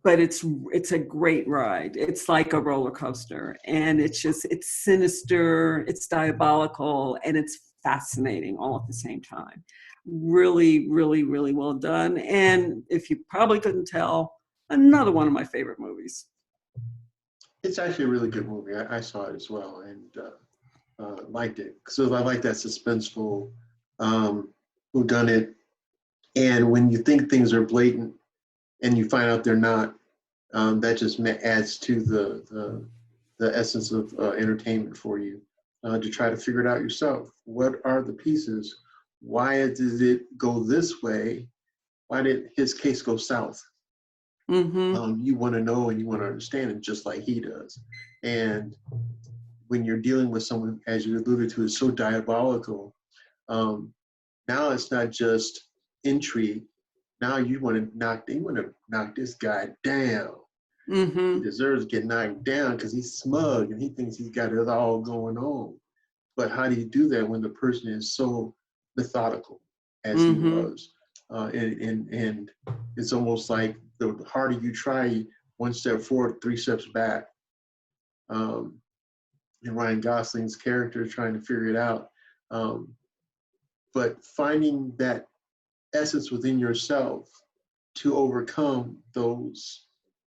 But it's a great ride. It's like a roller coaster, and it's sinister, it's diabolical, and it's fascinating all at the same time. Really, really, really well done. And if you probably couldn't tell, another one of my favorite movies. It's actually a really good movie. I saw it as well, and liked it. So I like that suspenseful whodunit. And when you think things are blatant and you find out they're not, that just adds to the essence of entertainment for you, to try to figure it out yourself. What are the pieces? Why did it go this way? Why did his case go south? Mm-hmm. You want to know and you want to understand it just like he does. And when you're dealing with someone, as you alluded to, is so diabolical, now it's not just intrigue. Now you want to knock this guy down. Mm-hmm. He deserves to get knocked down because he's smug and he thinks he's got it all going on. But how do you do that when the person is so methodical as he was? And it's almost like the harder you try, one step forward, 3 steps back. And Ryan Gosling's character trying to figure it out. But finding that essence within yourself to overcome those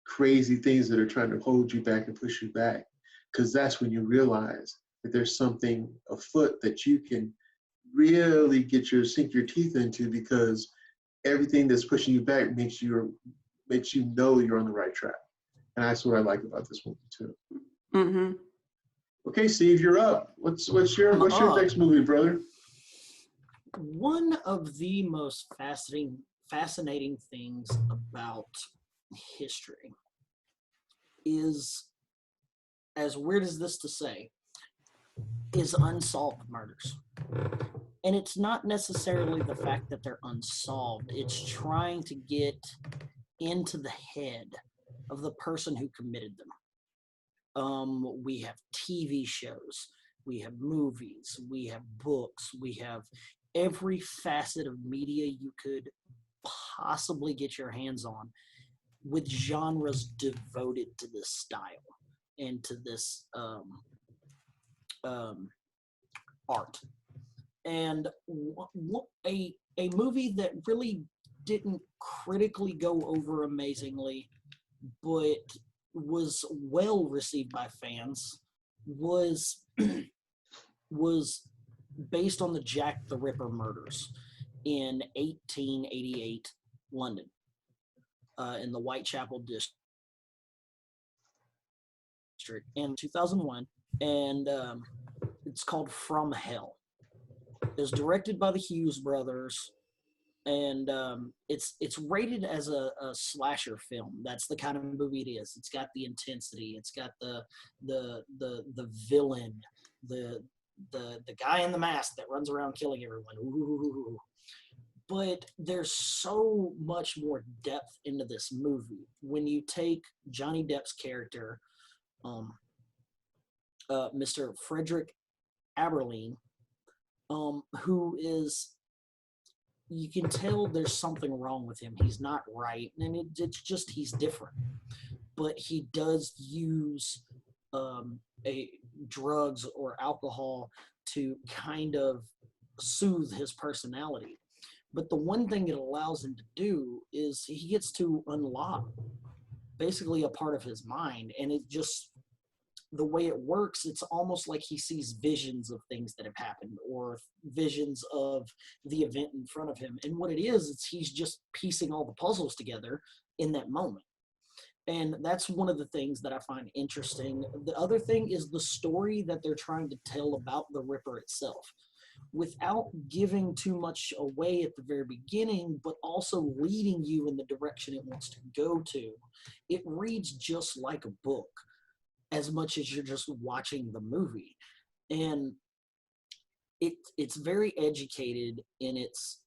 crazy things that are trying to hold you back and push you back. Because that's when you realize that there's something afoot that you can really sink your teeth into, because everything that's pushing you back makes you know you're on the right track. And that's what I like about this movie too. Mm-hmm. Okay, Steve, you're up. What's your next movie, brother? One of the most fascinating things about history is, as weird as this to say, is unsolved murders. And it's not necessarily the fact that they're unsolved, it's trying to get into the head of the person who committed them. We have TV shows, we have movies, we have books, we have every facet of media you could possibly get your hands on, with genres devoted to this style and to this art. And a movie that really didn't critically go over amazingly, but was well received by fans, was was based on the Jack the Ripper murders in 1888 London, in the Whitechapel district in 2001, and it's called From Hell. It was directed by the Hughes brothers, and it's rated as a slasher film. That's the kind of movie it is. It's got the intensity. It's got the villain, the guy in the mask that runs around killing everyone. Ooh. But there's so much more depth into this movie when you take Johnny Depp's character, Mr. Frederick Aberline, who is, you can tell there's something wrong with him. He's not right, and it's just he's different. But he does use drugs or alcohol to kind of soothe his personality. But the one thing it allows him to do is he gets to unlock basically a part of his mind, and it just, the way it works, it's almost like he sees visions of things that have happened or visions of the event in front of him. And what it is he's just piecing all the puzzles together in that moment. And that's one of the things that I find interesting. The other thing is the story that they're trying to tell about the Ripper itself, without giving too much away at the very beginning, but also leading you in the direction it wants to go to. It reads just like a book, as much as you're just watching the movie. And it's very educated in its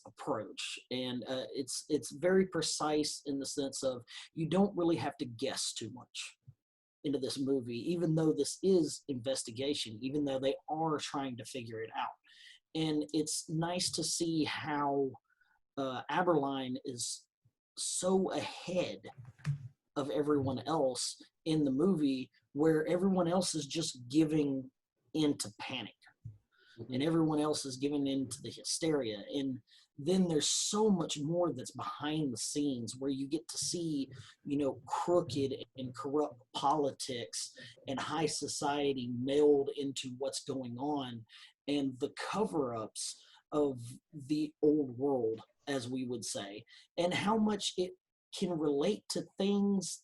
approach, and it's very precise in the sense of you don't really have to guess too much into this movie, even though this is investigation, even though they are trying to figure it out. And it's nice to see how Aberline is so ahead of everyone else in the movie, where everyone else is just giving into panic and everyone else is giving into the hysteria. And then there's so much more that's behind the scenes, where you get to see, crooked and corrupt politics and high society meld into what's going on, and the cover-ups of the old world, as we would say, and how much it can relate to things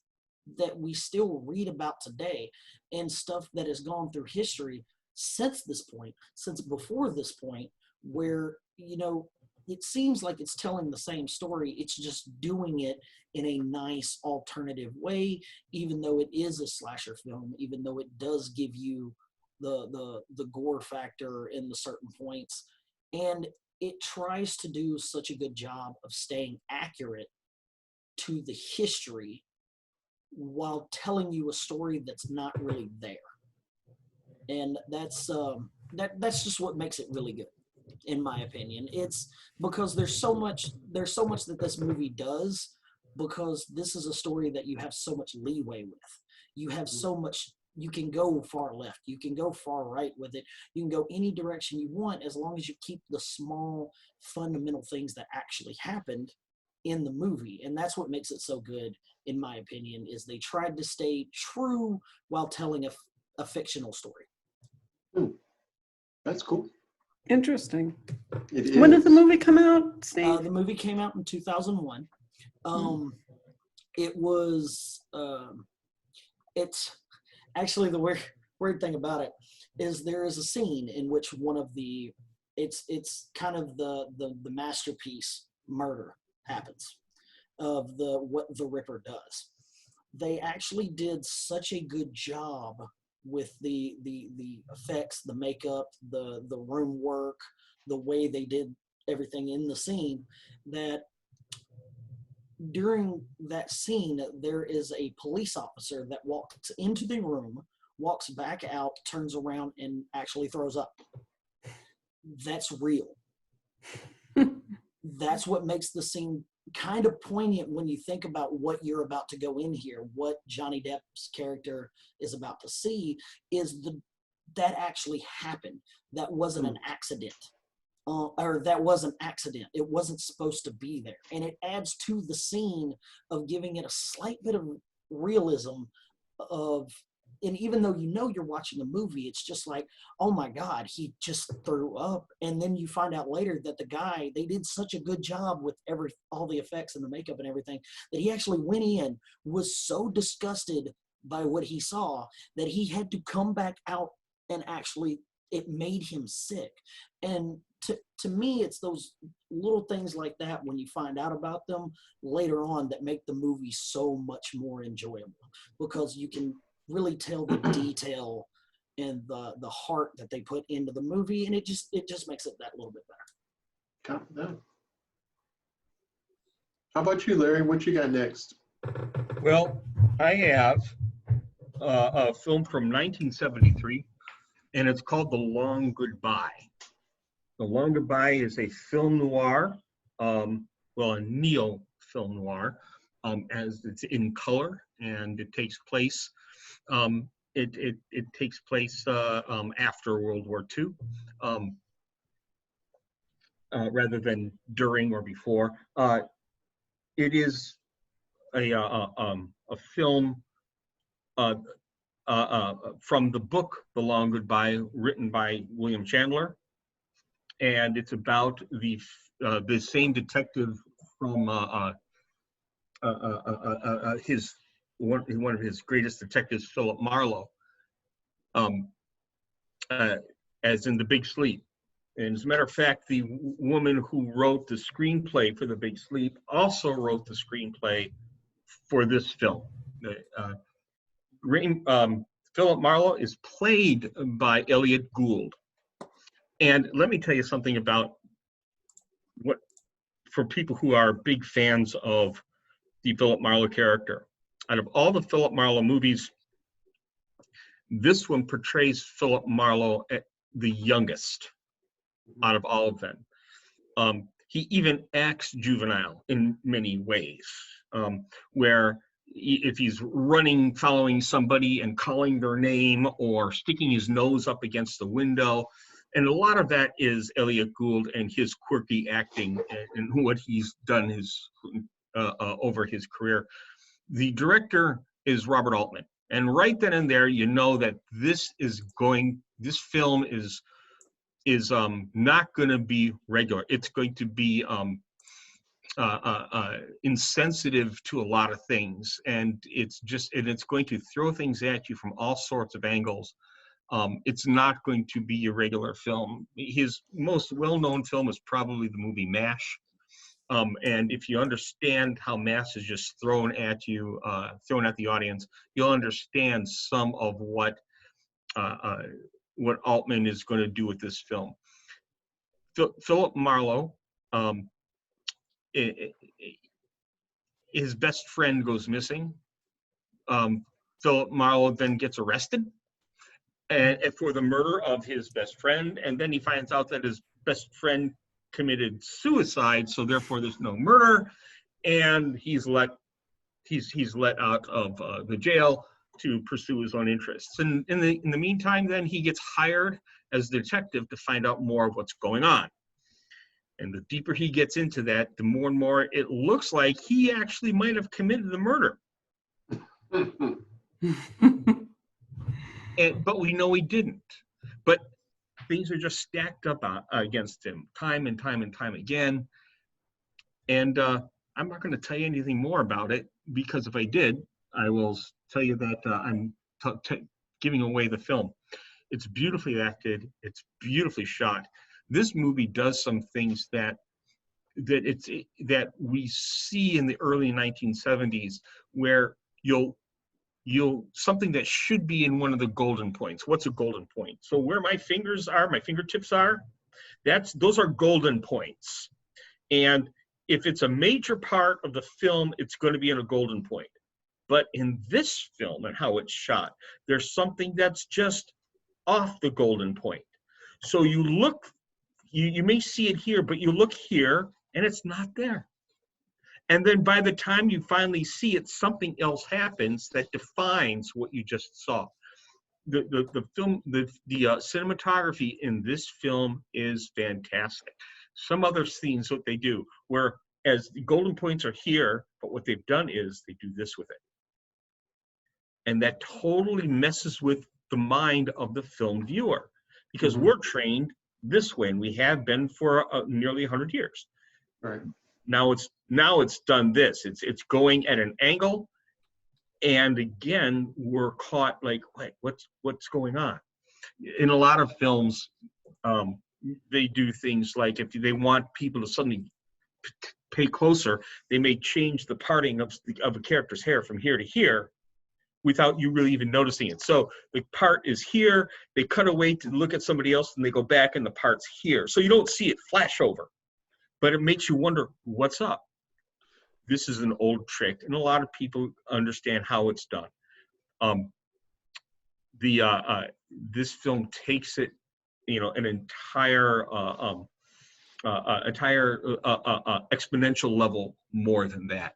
that we still read about today, and stuff that has gone through history since before this point, where, it seems like it's telling the same story. It's just doing it in a nice alternative way, even though it is a slasher film, even though it does give you the gore factor in the certain points. And it tries to do such a good job of staying accurate to the history while telling you a story that's not really there. And that's just what makes it really good, in my opinion. It's because there's so much that this movie does, because this is a story that you have so much leeway with. You have so much, you can go far left, you can go far right with it, you can go any direction you want, as long as you keep the small fundamental things that actually happened in the movie. And that's what makes it so good, in my opinion, is they tried to stay true while telling a fictional story. That's cool. Interesting. It When is. did the movie come out, Steve? The movie came out in 2001. It was, it's actually, the weird thing about it is there is a scene in which one of it's kind of the masterpiece murder happens of what the Ripper does. They actually did such a good job with the effects, the makeup, the room work, the way they did everything in the scene, that during that scene there is a police officer that walks into the room, walks back out, turns around, and actually throws up. That's real. That's what makes the scene kind of poignant when you think about what you're about to go in here. What Johnny Depp's character is about to see is that actually happened. That wasn't an accident. Or that was an accident. It wasn't supposed to be there. And it adds to the scene of giving it a slight bit of realism of, and even though you know you're watching a movie, it's just like, oh my God, he just threw up. And then you find out later that the guy, they did such a good job with all the effects and the makeup and everything, that he actually went in, was so disgusted by what he saw that he had to come back out, and actually it made him sick. And to me, it's those little things like that when you find out about them later on that make the movie so much more enjoyable, because you can really tell the detail and the heart that they put into the movie, and it just makes it that little bit better. Copy that. How about you, Larry? What you got next? Well, I have a film from 1973, and it's called The Long Goodbye. The Long Goodbye is a film noir, a neo-film noir, as it's in color, and it takes place it takes place after World War II, rather than during or before. It is a film from the book The Long Goodbye, written by William Chandler, and it's about the same detective from one of his greatest detectives, Philip Marlowe, as in The Big Sleep. And as a matter of fact, the woman who wrote the screenplay for The Big Sleep also wrote the screenplay for this film. Philip Marlowe is played by Elliot Gould. And let me tell you something about what, for people who are big fans of the Philip Marlowe character. Out of all the Philip Marlowe movies, this one portrays Philip Marlowe at the youngest out of all of them. He even acts juvenile in many ways, where if he's running, following somebody and calling their name, or sticking his nose up against the window. And a lot of that is Elliot Gould and his quirky acting and what he's done over his career. The director is Robert Altman. And right then and there, you know that this film is not going to be regular. It's going to be insensitive to a lot of things, and it's going to throw things at you from all sorts of angles. It's not going to be a regular film. His most well-known film is probably the movie MASH. And if you understand how MASH is just thrown at you, thrown at the audience, you'll understand some of what Altman is going to do with this film. Philip Marlowe, his best friend goes missing. Philip Marlowe then gets arrested and for the murder of his best friend, and then he finds out that his best friend committed suicide, so therefore there's no murder, and he's let out of the jail to pursue his own interests. And in the meantime, then he gets hired as a detective to find out more of what's going on. And the deeper he gets into that, the more and more it looks like he actually might have committed the murder. But we know he didn't. But things are just stacked up against him time and time and time again. And I'm not going to tell you anything more about it, because if I did, I will tell you that I'm giving away the film. It's beautifully acted. It's beautifully shot. This movie does some things that we see in the early 1970s, where you'll something that should be in one of the golden points. What's a golden point? So where my fingertips are, those are golden points. And if it's a major part of the film, it's going to be in a golden point. But in this film and how it's shot, there's something that's just off the golden point. So you look, you may see it here, but you look here and it's not there. And then by the time you finally see it, something else happens that defines what you just saw. The cinematography in this film is fantastic. Some other scenes, what they do, where as the golden points are here, but what they've done is they do this with it. And that totally messes with the mind of the film viewer, because we're trained this way, and we have been for nearly 100 years. Right. Now it's done this. It's going at an angle, and again we're caught like, wait, what's going on? In a lot of films, they do things like if they want people to suddenly pay closer, they may change the parting of a character's hair from here to here without you really even noticing it. So the part is here, they cut away to look at somebody else, and they go back and the part's here. So you don't see it flash over, but it makes you wonder what's up. This is an old trick, and a lot of people understand how it's done. This film takes it, an entire exponential level more than that,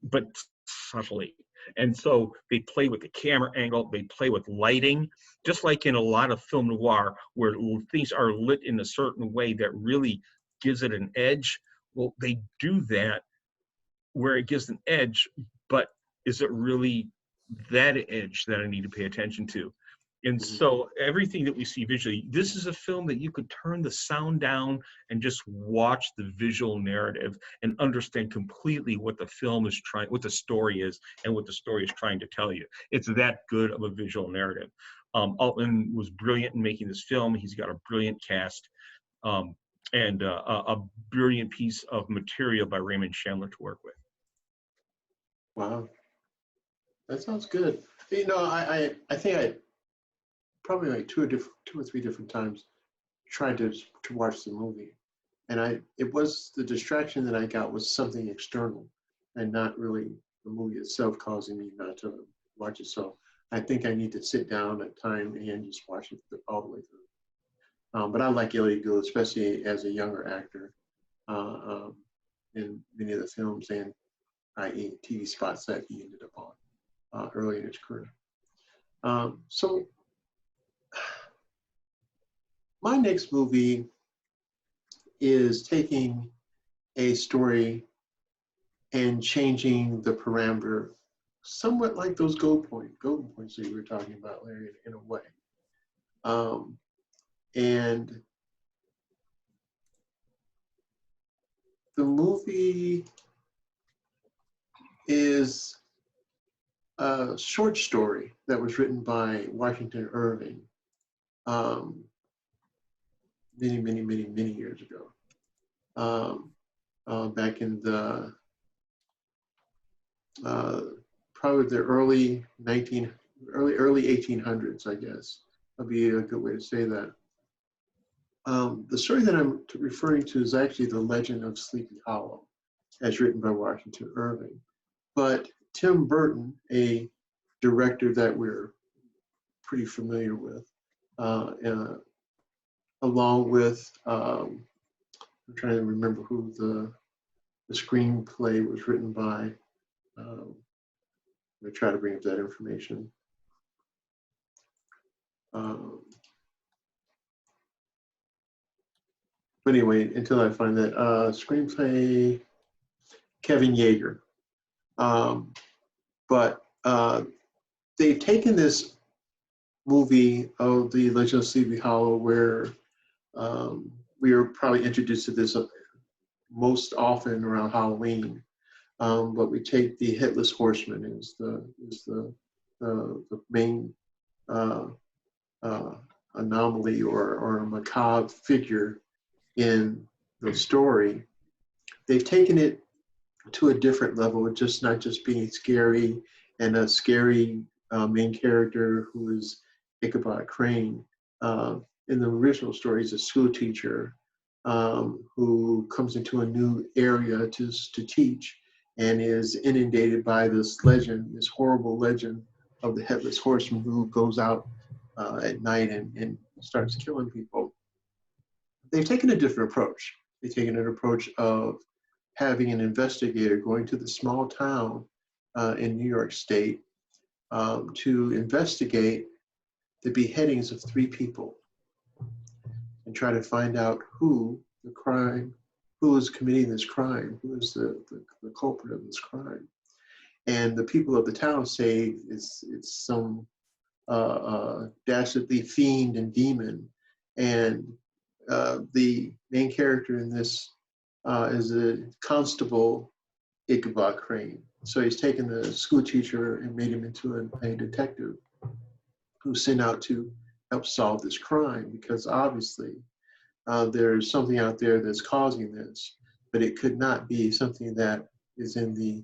but subtly. And so they play with the camera angle, they play with lighting, just like in a lot of film noir where things are lit in a certain way that really gives it an edge. Well, they do that where it gives an edge, but is it really that edge that I need to pay attention to? And so everything that we see visually, this is a film that you could turn the sound down and just watch the visual narrative and understand completely what the film is what the story is, and what the story is trying to tell you. It's that good of a visual narrative. Altman was brilliant in making this film. He's got a brilliant cast, and a brilliant piece of material by Raymond Chandler to work with. Wow, that sounds good. I think I probably like two or three different times tried to watch the movie, and it was the distraction that I got was something external, and not really the movie itself causing me not to watch it. So I think I need to sit down at time and just watch it all the way through. But I like Elliot Gould, especially as a younger actor, in many of the films and i.e. TV spots that he ended up on early in his career. So my next movie is taking a story and changing the parameter, somewhat like those golden points that you were talking about, Larry, in a way. And the movie is a short story that was written by Washington Irving many years ago. Back in the probably the early 1800s, I guess. That'd be a good way to say that. The story that I'm referring to is actually The Legend of Sleepy Hollow, as written by Washington Irving. But Tim Burton, a director that we're pretty familiar with, along with, I'm trying to remember who the screenplay was written by. I'm going to try to bring up that information. But anyway, until I find that screenplay, Kevin Yeager. But they've taken this movie of The Legend of Sleepy Hollow, where we are probably introduced to this most often around Halloween. But we take the Headless Horseman as the main anomaly or macabre figure in the story. They've taken it to a different level, just not just being scary and a scary main character, who is Ichabod Crane. In the original story, he's a school teacher who comes into a new area to teach, and is inundated by this legend, this horrible legend of the Headless Horseman, who goes out at night and starts killing people. They've taken a different approach. They've taken an approach of having an investigator going to the small town in New York State to investigate the beheadings of 3 people and try to find out who is committing this crime, who is the culprit of this crime. And the people of the town say it's some dastardly fiend and demon. And the main character in this is a constable, Ichabod Crane. So he's taken the school teacher and made him into a detective who's sent out to help solve this crime, because obviously there's something out there that's causing this, but it could not be something that is in the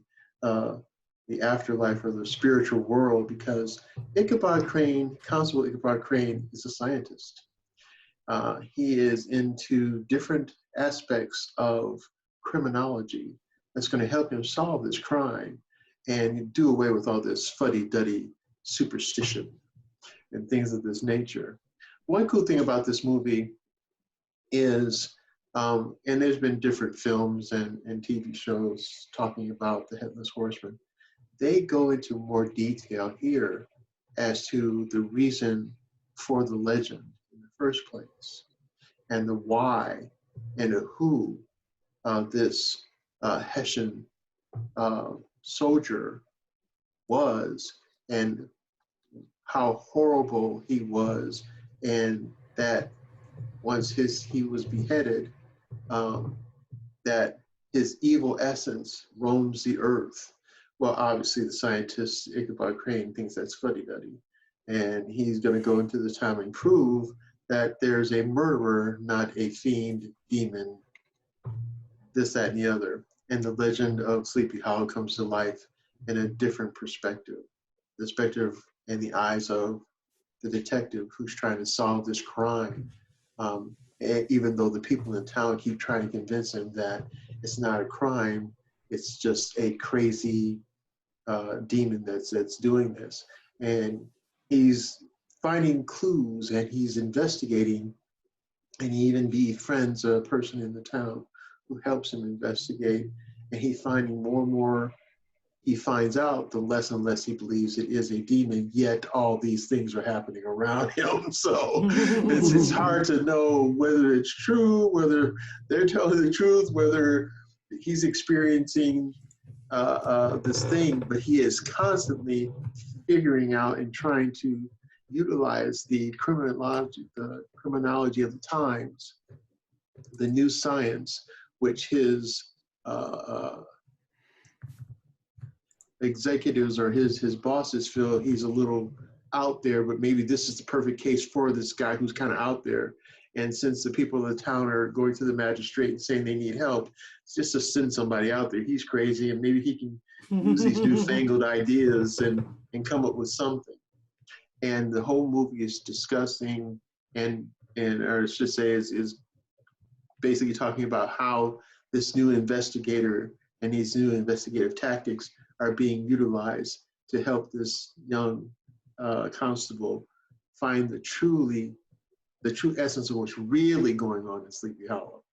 afterlife or the spiritual world, because Constable Ichabod Crane is a scientist. He is into different aspects of criminology that's going to help him solve this crime and do away with all this fuddy-duddy superstition and things of this nature. One cool thing about this movie is, and there's been different films and TV shows talking about the Headless Horseman, they go into more detail here as to the reason for the legend in the first place, and the why and the who this Hessian soldier was, and how horrible he was, and that once he was beheaded, that his evil essence roams the earth. Well, obviously the scientist Ichabod Crane thinks that's fuddy-duddy, and he's going to go into the town and prove that there's a murderer, not a fiend, demon, this, that, and the other. And the legend of Sleepy Hollow comes to life in a different perspective. The perspective in the eyes of the detective who's trying to solve this crime, even though the people in town keep trying to convince him that it's not a crime, it's just a crazy demon that's doing this. And he's finding clues, and he's investigating, and he even befriends a person in the town who helps him investigate. And he's finding more and more he finds out, the less and less he believes it is a demon, yet all these things are happening around him. So it's hard to know whether it's true, whether they're telling the truth, whether he's experiencing this thing, but he is constantly figuring out and trying to utilize the criminology of the times, the new science, which his executives or his bosses feel he's a little out there, but maybe this is the perfect case for this guy who's kind of out there. And since the people of the town are going to the magistrate and saying they need help, it's just to send somebody out there. He's crazy, and maybe he can use these newfangled ideas and come up with something. And the whole movie is discussing or I should say is basically talking about how this new investigator and these new investigative tactics are being utilized to help this young constable find the true essence of what's really going on in Sleepy Hollow.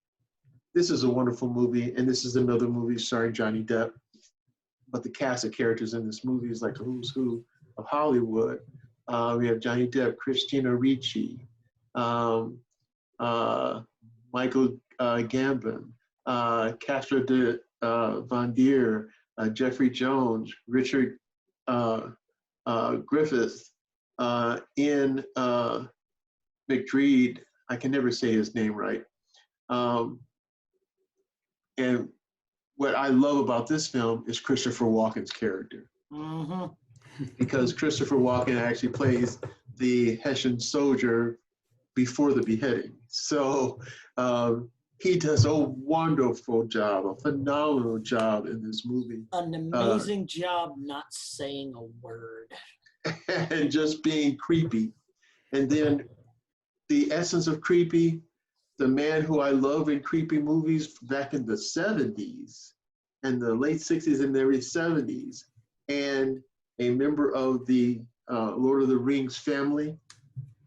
This is a wonderful movie, and this is another movie starring Johnny Depp. But the cast of characters in this movie is like a who's who of Hollywood. We have Johnny Depp, Christina Ricci, Michael Gambon, Castro de Von Dier, Jeffrey Jones, Richard Griffith, Ian McDreed. I can never say his name right. And what I love about this film is Christopher Walken's character. Mm-hmm. Because Christopher Walken actually plays the Hessian soldier before the beheading. So he does a wonderful job, a phenomenal job in this movie. An amazing job not saying a word. and just being creepy. And then the essence of creepy, the man who I love in creepy movies back in the 70s and the late 60s and the early 70s, and a member of the Lord of the Rings family,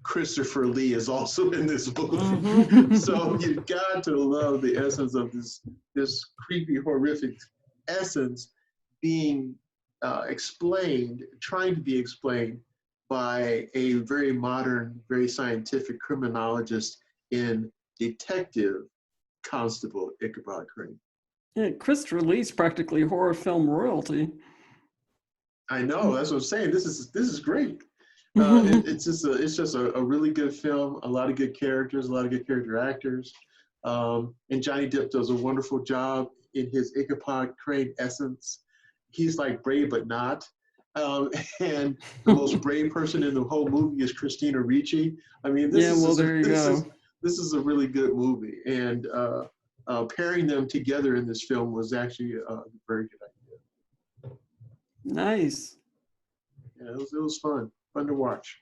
Christopher Lee is also in this movie. Mhm. So you've got to love the essence of this creepy, horrific essence being explained, trying to be explained by a very modern, very scientific criminologist in Detective Constable Ichabod Crane. Yeah, Christopher Lee's practically horror film royalty. I know, that's what I'm saying. This is great. It's just a really good film. A lot of good characters, a lot of good character actors, and Johnny Depp does a wonderful job in his Ichabod Crane essence. He's like brave but not, and the most brave person in the whole movie is Christina Ricci. I mean, Yeah, well, there you go. This is a really good movie, and pairing them together in this film was actually a very good idea. Nice. Yeah, it was fun to watch.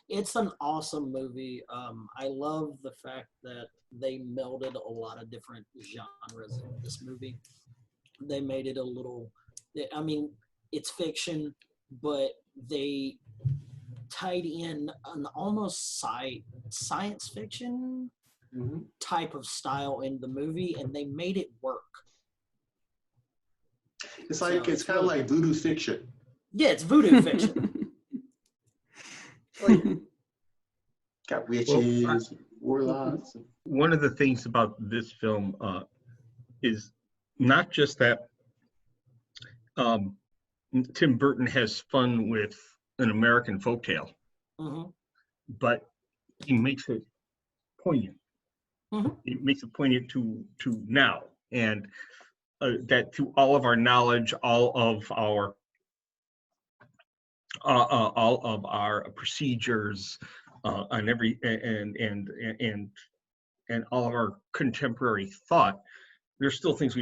It's an awesome movie. I love the fact that they melded a lot of different genres in this movie. They made it a little, I mean, it's fiction, but they tied in an almost science fiction Mm-hmm. type of style in the movie, and they made it work. It's like it's kind of like voodoo fiction. Yeah, it's voodoo fiction. Oh, yeah. Got witches, warlocks. One of the things about this film is not just that Tim Burton has fun with an American folktale, Mm-hmm. but he makes it poignant. Mm-hmm. It makes it poignant to now, and that through all of our knowledge, all of our procedures, on every and all of our contemporary thought, there's still things we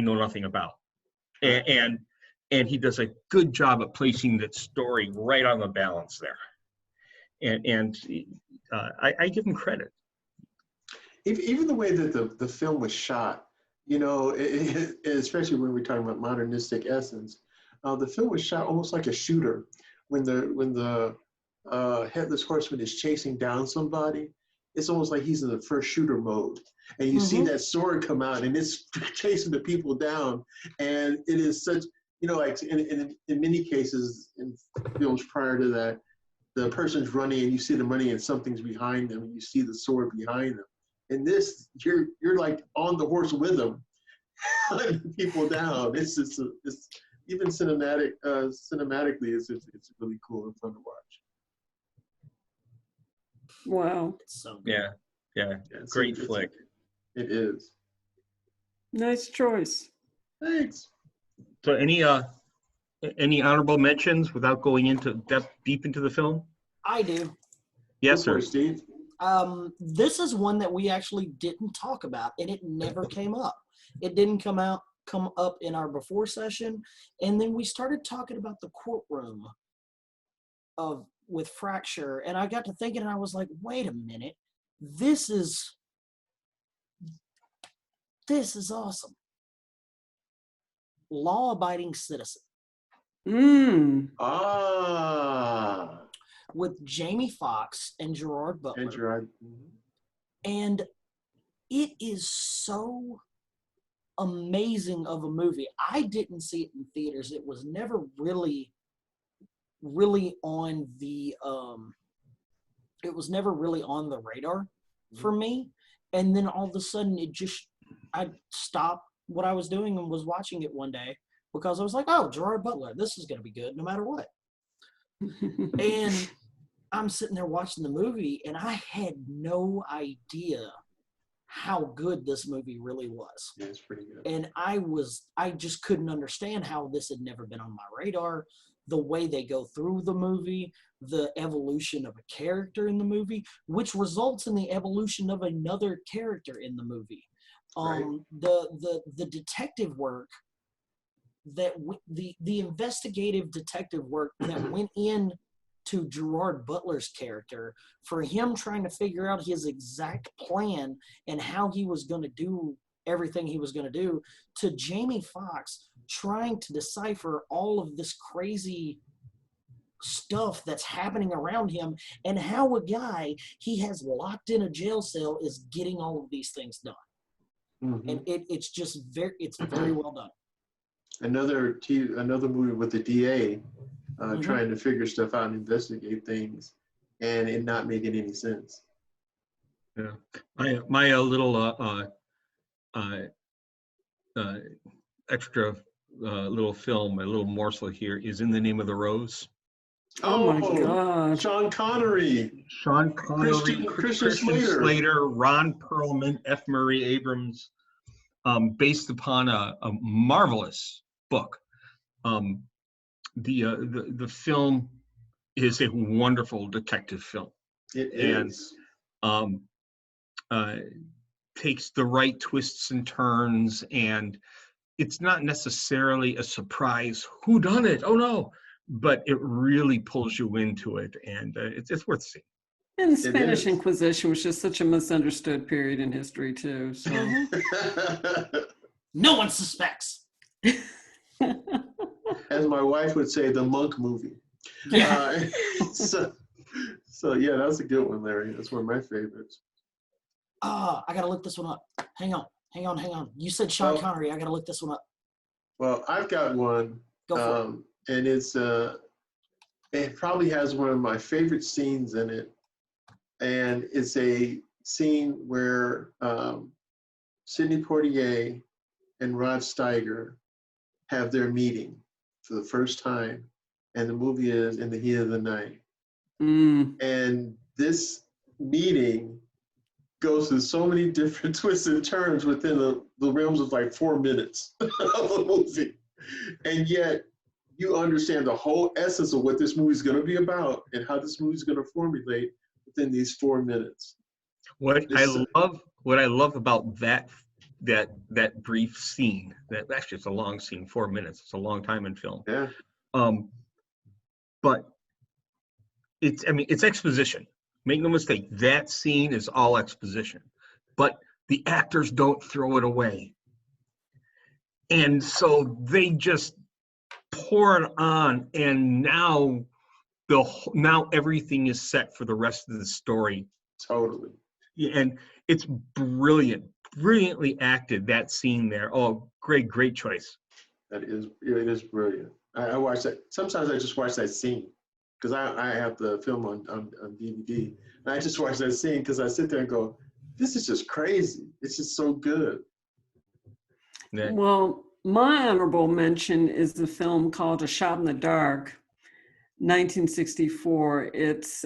know nothing about, and he does a good job at placing that story right on the balance there, and I give him credit. Even the way that the film was shot, you know, especially when we're talking about modernistic essence, the film was shot almost like a shooter. When the headless horseman is chasing down somebody, it's almost like he's in the first shooter mode, and you see that sword come out, and it's chasing the people down, and it is such, you know, like in many cases in films prior to that, the person's running and you see them running and something's behind them, and you see the sword behind them. In this, you're like on the horse with them, hunting people down. It's even cinematically, it's really cool and fun to watch. Wow. So good. Yeah, great flick. It is. Nice choice. Thanks. So any honorable mentions without going into deep into the film? I do. Yes, sir. Steve. This is one that we actually didn't talk about, and it never came up. It didn't come up in our before session, and then we started talking about the courtroom with Fracture, and I got to thinking, and I was like, wait a minute, this is awesome. Law-abiding citizen. With Jamie Foxx and Gerard Butler. And it is so amazing of a movie. I didn't see it in theaters. It was never really on the radar for me. And then all of a sudden I stopped what I was doing and was watching it one day because I was like, oh, Gerard Butler, this is going to be good no matter what. And I'm sitting there watching the movie, and I had no idea how good this movie really was. Yeah, it's pretty good. And I just couldn't understand how this had never been on my radar. The way they go through the movie, the evolution of a character in the movie, which results in the evolution of another character in the movie. Right. The detective work that the investigative detective work that went in to Gerard Butler's character, for him trying to figure out his exact plan and how he was going to do everything he was going to do, to Jamie Foxx trying to decipher all of this crazy stuff that's happening around him, and how a guy he has locked in a jail cell is getting all of these things done. Mm-hmm. And it's very well done. Another movie with the DA Mhm. trying to figure stuff out and investigate things, and it not making any sense. Yeah, my little extra little film, my little morsel here is In the Name of the Rose. Oh my God. Sean Connery. Sean Connery, Christian Christian Slater. Slater, Ron Perlman, F. Murray Abrams, based upon a marvelous book. The film is a wonderful detective film. It is. And takes the right twists and turns, and it's not necessarily a surprise who done it. Oh no, but it really pulls you into it, and it's worth seeing. And the Spanish Inquisition was just such a misunderstood period in history too. So No one suspects. As my wife would say, the monk movie. So yeah, that's a good one, Larry. That's one of my favorites. I gotta look this one up. Hang on. You said Sean Connery. I gotta look this one up. Well, I've got one. Go for it. And it probably has one of my favorite scenes in it. And it's a scene where Sidney Poitier and Rod Steiger have their meeting for the first time. And the movie is In the Heat of the Night. And this meeting goes through so many different twists and turns within the realms of like 4 minutes of the movie. And yet you understand the whole essence of what this movie is going to be about and how this movie is going to formulate within these 4 minutes. What I love about that brief scene, that actually it's a long scene, 4 minutes. It's a long time in film. Yeah. But it's exposition. Make no mistake, that scene is all exposition, but the actors don't throw it away. And so they just pour it on, and now everything is set for the rest of the story. Totally. Yeah, and it's brilliantly acted, that scene there. Oh, great choice. It is brilliant. I watch that. Sometimes I just watch that scene because I have the film on DVD. And I just watch that scene because I sit there and go, this is just crazy. It's just so good. Yeah. Well, my honorable mention is the film called A Shot in the Dark, 1964. It's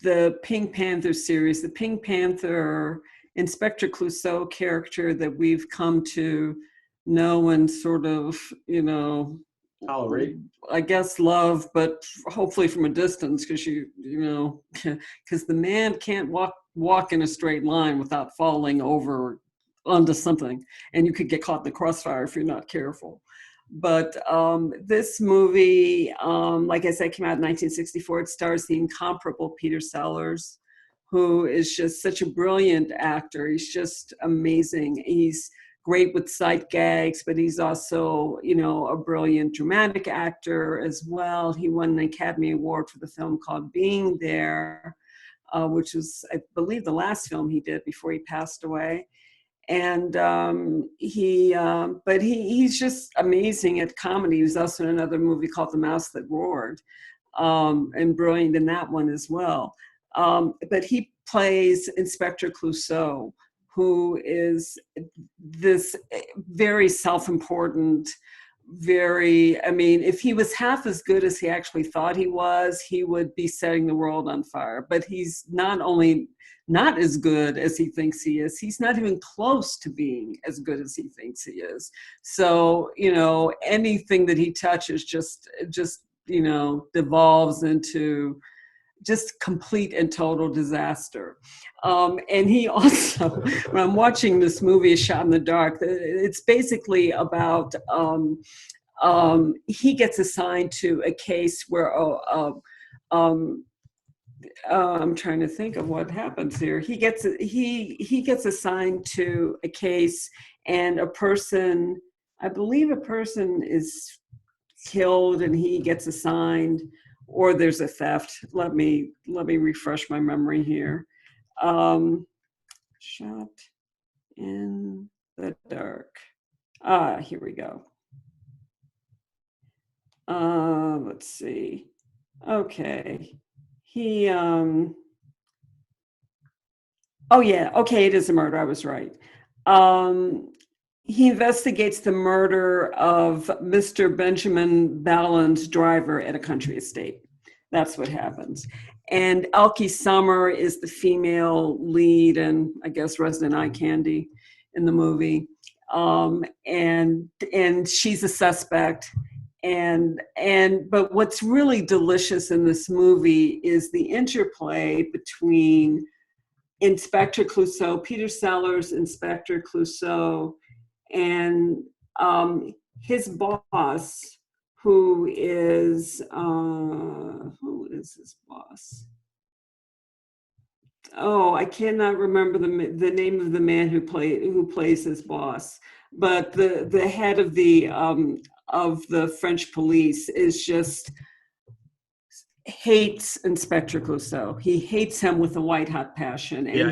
the Pink Panther series, the Pink Panther Inspector Clouseau character that we've come to know and sort of, Tolerate. I guess love, but hopefully from a distance, because because the man can't walk in a straight line without falling over onto something, and you could get caught in the crossfire if you're not careful. But this movie, like I said, came out in 1964. It stars the incomparable Peter Sellers, who is just such a brilliant actor. He's just amazing. He's great with sight gags, but he's also, a brilliant dramatic actor as well. He won an Academy Award for the film called Being There, which was, I believe, the last film he did before he passed away. And he's just amazing at comedy. He was also in another movie called The Mouse That Roared, and brilliant in that one as well. But he plays Inspector Clouseau, who is this very self-important, if he was half as good as he actually thought he was, he would be setting the world on fire. But he's not only not as good as he thinks he is, he's not even close to being as good as he thinks he is. So, anything that he touches just devolves into, just complete and total disaster. And he also, when I'm watching this movie, A Shot in the Dark, it's basically about he gets assigned to a case where I'm trying to think of what happens here. He gets assigned to a case, and I believe a person is killed, and he gets assigned, or there's a theft. Let me refresh my memory here. Shot in the Dark. Here we go. Let's see. Okay. He, oh yeah, okay, it is a murder, I was right. He investigates the murder of Mr. Benjamin Ballin's driver at a country estate. That's what happens. And Elkie Summer is the female lead and I guess resident eye candy in the movie. And she's a suspect. But what's really delicious in this movie is the interplay between Inspector Clouseau, Peter Sellers, Inspector Clouseau, and his boss, who is his boss? Oh, I cannot remember the name of the man who plays his boss, but the head of the French police is just hates Inspector Clouseau. He hates him with a white hot passion, and Yeah,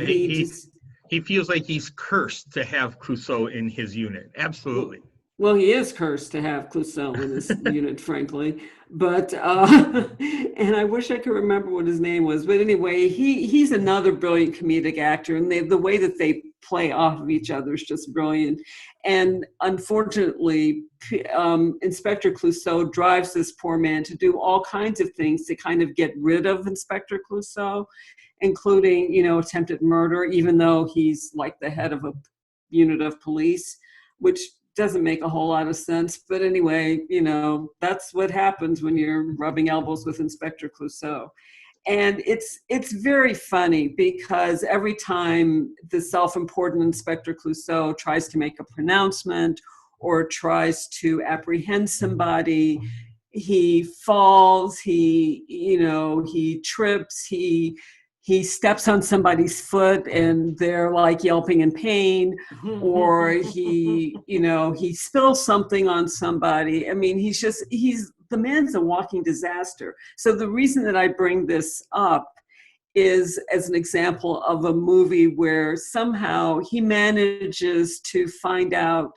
he feels like he's cursed to have Clouseau in his unit. Absolutely. Well, he is cursed to have Clouseau in his unit, frankly. But and I wish I could remember what his name was. But anyway, he's another brilliant comedic actor, and the way that they play off of each other is just brilliant. And unfortunately, Inspector Clouseau drives this poor man to do all kinds of things to kind of get rid of Inspector Clouseau, including, attempted murder, even though he's like the head of a unit of police, which doesn't make a whole lot of sense. But anyway, that's what happens when you're rubbing elbows with Inspector Clouseau. And it's very funny because every time the self-important Inspector Clouseau tries to make a pronouncement or tries to apprehend somebody, he falls, he trips, he steps on somebody's foot and they're like yelping in pain, or he spills something on somebody. I mean, the man's a walking disaster. So the reason that I bring this up is as an example of a movie where somehow he manages to find out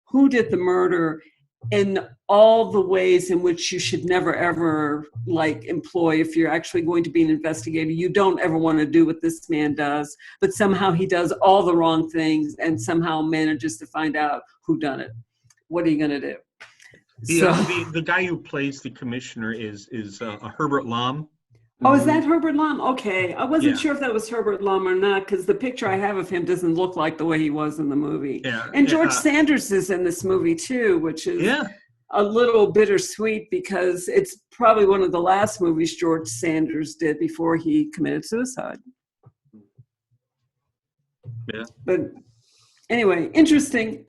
who did the murder in all the ways in which you should never ever employ if you're actually going to be an investigator. You don't ever want to do what this man does, but somehow he does all the wrong things and somehow manages to find out who done it. What are you going to do? The guy who plays the commissioner is Herbert Lom. Oh, is that Herbert Lom? Okay. I wasn't sure if that was Herbert Lom or not, because the picture I have of him doesn't look like the way he was in the movie. Yeah. And George Sanders is in this movie too, which is a little bittersweet because it's probably one of the last movies George Sanders did before he committed suicide. Yeah. But anyway, interesting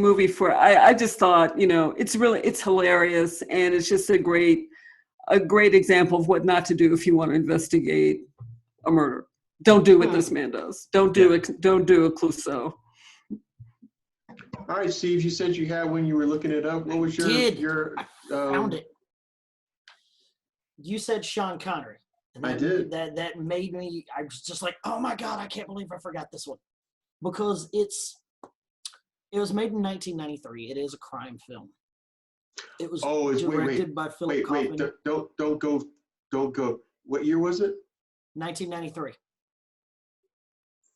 movie I just thought, it's hilarious, and it's just a great example of what not to do if you want to investigate a murder. Don't do what this man does. Don't do a Clouseau. All right, Steve, you said you had when you were looking it up. What was your I found it. You said Sean Connery. And I did. That made me, I was just like, oh my God, I can't believe I forgot this one. Because it was made in 1993. It is a crime film. It was directed by Philip Kaufman. Don't go. What year was it? 1993.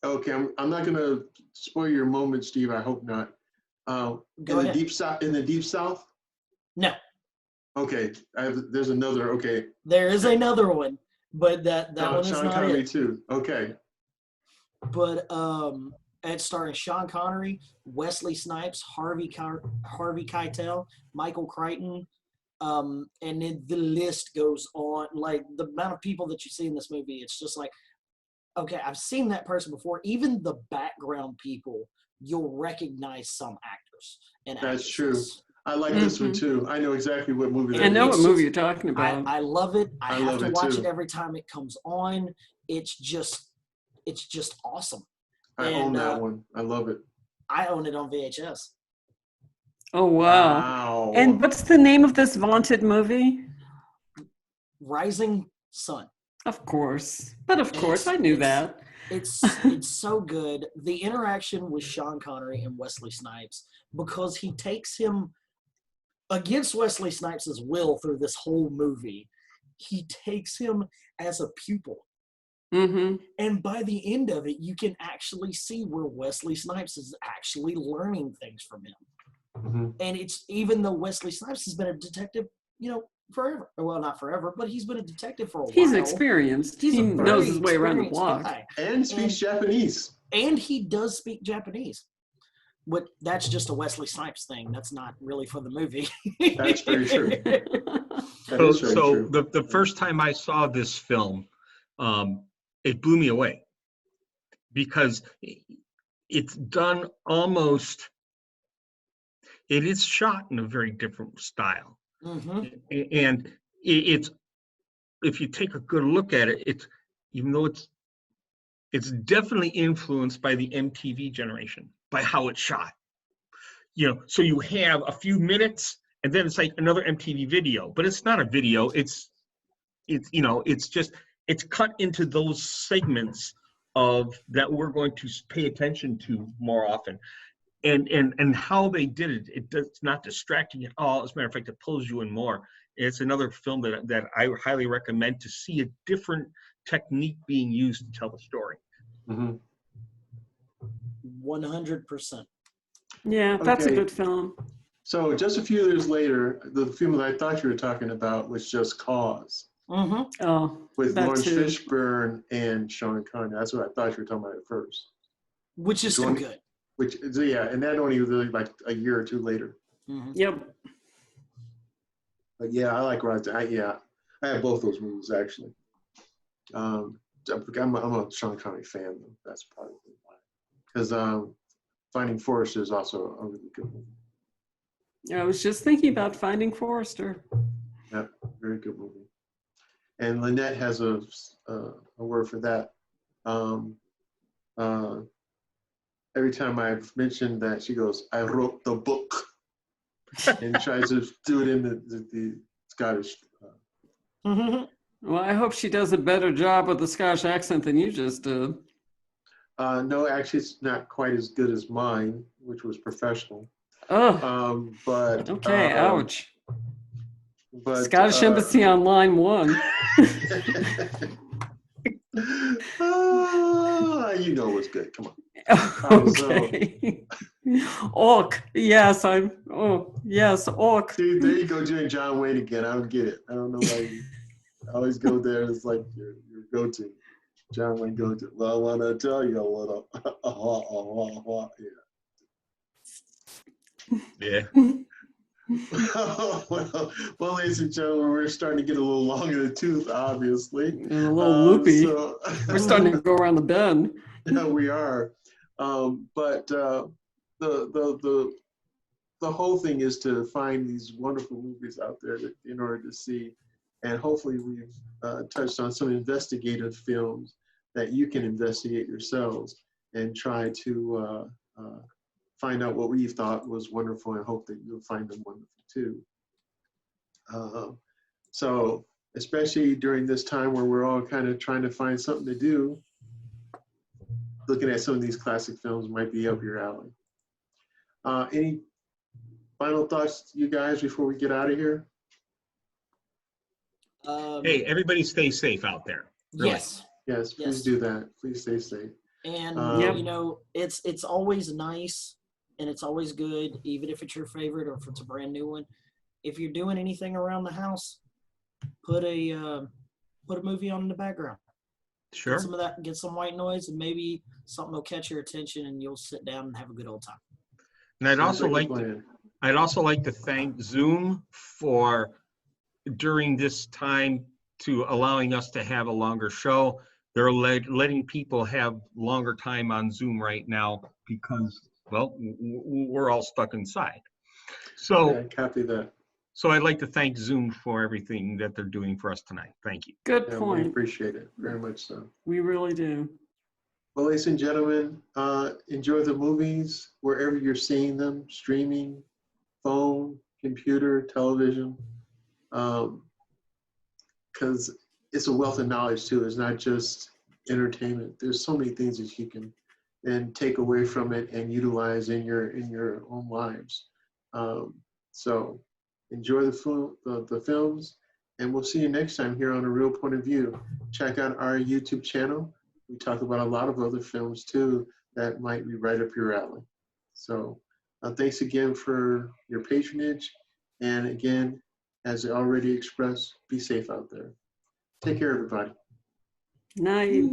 Okay, I'm not going to spoil your moment, Steve. I hope not. Go in ahead. the deep south. In the deep south. No. Okay, there's another. Okay. There is another one, but that one is Sean not Connery it. too. Okay. But it's starring Sean Connery, Wesley Snipes, Harvey Keitel, Michael Crichton, And then the list goes on. Like the amount of people that you see in this movie, it's just like, okay, I've seen that person before. Even the background people, you'll recognize some actors and That's true. actresses. I like this one too. I know exactly what movie I that know is. what movie you're talking about. I love it. I have love to it watch too. it every time it comes on. It's just awesome. I own that one. I love it. I own it on VHS. Oh, wow. Wow. And what's the name of this vaunted movie? Rising Sun. Of course. But of course, I knew that. It's so good. The interaction with Sean Connery and Wesley Snipes, because he takes him against Wesley Snipes' will through this whole movie. He takes him as a pupil. Mm-hmm. And by the end of it, you can actually see where Wesley Snipes is actually learning things from him. Mm-hmm. And it's, even though Wesley Snipes has been a detective, forever. Well, not forever, but he's been a detective for a while. He's experienced. He knows his way around the block. Guy. And speaks Japanese. And he does speak Japanese. But that's just a Wesley Snipes thing. That's not really for the movie. That's very true. So the first time I saw this film, it blew me away because it's done almost, it is shot in a very different style. Mm-hmm. And it's, if you take a good look at it, it's, even though it's definitely influenced by the MTV generation, by how it's shot. So you have a few minutes and then it's like another MTV video, but it's not a video. It's cut into those segments of that we're going to pay attention to more often. And how they did it, it's not distracting at all. As a matter of fact, it pulls you in more. It's another film that I highly recommend to see a different technique being used to tell the story. Mm-hmm. 100%. Yeah, that's a good film. So just a few years later, the film that I thought you were talking about was Just Cause. Mm-hmm. Oh, with Lawrence Fishburne and Sean Connery. That's what I thought you were talking about at first. Which is still good. And that only really like a year or two later. Mm-hmm. Yep. But yeah, I like Rise. I have both those movies actually. I'm a Sean Connery fan though. That's probably why. Because Finding Forrester is also a really good movie. I was just thinking about Finding Forrester. Yeah, very good movie. And Lynette has a word for that. Every time I've mentioned that, she goes, "I wrote the book," and tries to do it in the Scottish. Well, I hope she does a better job with the Scottish accent than you just did. No, actually, it's not quite as good as mine, which was professional. Oh. But okay. Ouch. But Scottish Embassy on line 1. You know what's good. Come on. Okay. Orc. Yes, yes, orc. See, there you go doing John Wayne again. I don't get it. I don't know why you always go there. It's like your go-to. John Wayne go-to. Well, I want to tell you a little. Yeah. well, ladies and gentlemen, we're starting to get a little long in the tooth, obviously. And a little loopy. We're starting to go around the bend. Yeah, we are. But the whole thing is to find these wonderful movies out there in order to see. And hopefully we've touched on some investigative films that you can investigate yourselves and try to find out what we thought was wonderful and hope that you'll find them wonderful too. So especially during this time where we're all kind of trying to find something to do, looking at some of these classic films might be up your alley. Any final thoughts, you guys, before we get out of here? Hey, everybody stay safe out there. Really. Yes, please do that. Please stay safe. And, it's always nice and it's always good, even if it's your favorite or if it's a brand new one. If you're doing anything around the house, put a movie on in the background. Sure. Get some of that, get some white noise, and maybe something will catch your attention and you'll sit down and have a good old time. And I'd also like to thank Zoom for during this time to allowing us to have a longer show. They're letting people have longer time on Zoom right now because, well, we're all stuck inside. So, Yeah, copy that. so I'd like to thank Zoom for everything that they're doing for us tonight. Thank you. Good Yeah, we point. appreciate it very much so. We really do. Well, ladies and gentlemen, enjoy the movies wherever you're seeing them, streaming, phone, computer, television, because it's a wealth of knowledge too. It's not just entertainment. There's so many things that you can and take away from it and utilize in your own lives. So enjoy the films, and we'll see you next time here on A Real Point of View. Check out our YouTube channel. We talk about a lot of other films too that might be right up your alley. So thanks again for your patronage. And again, as I already expressed, be safe out there. Take care, everybody. Night.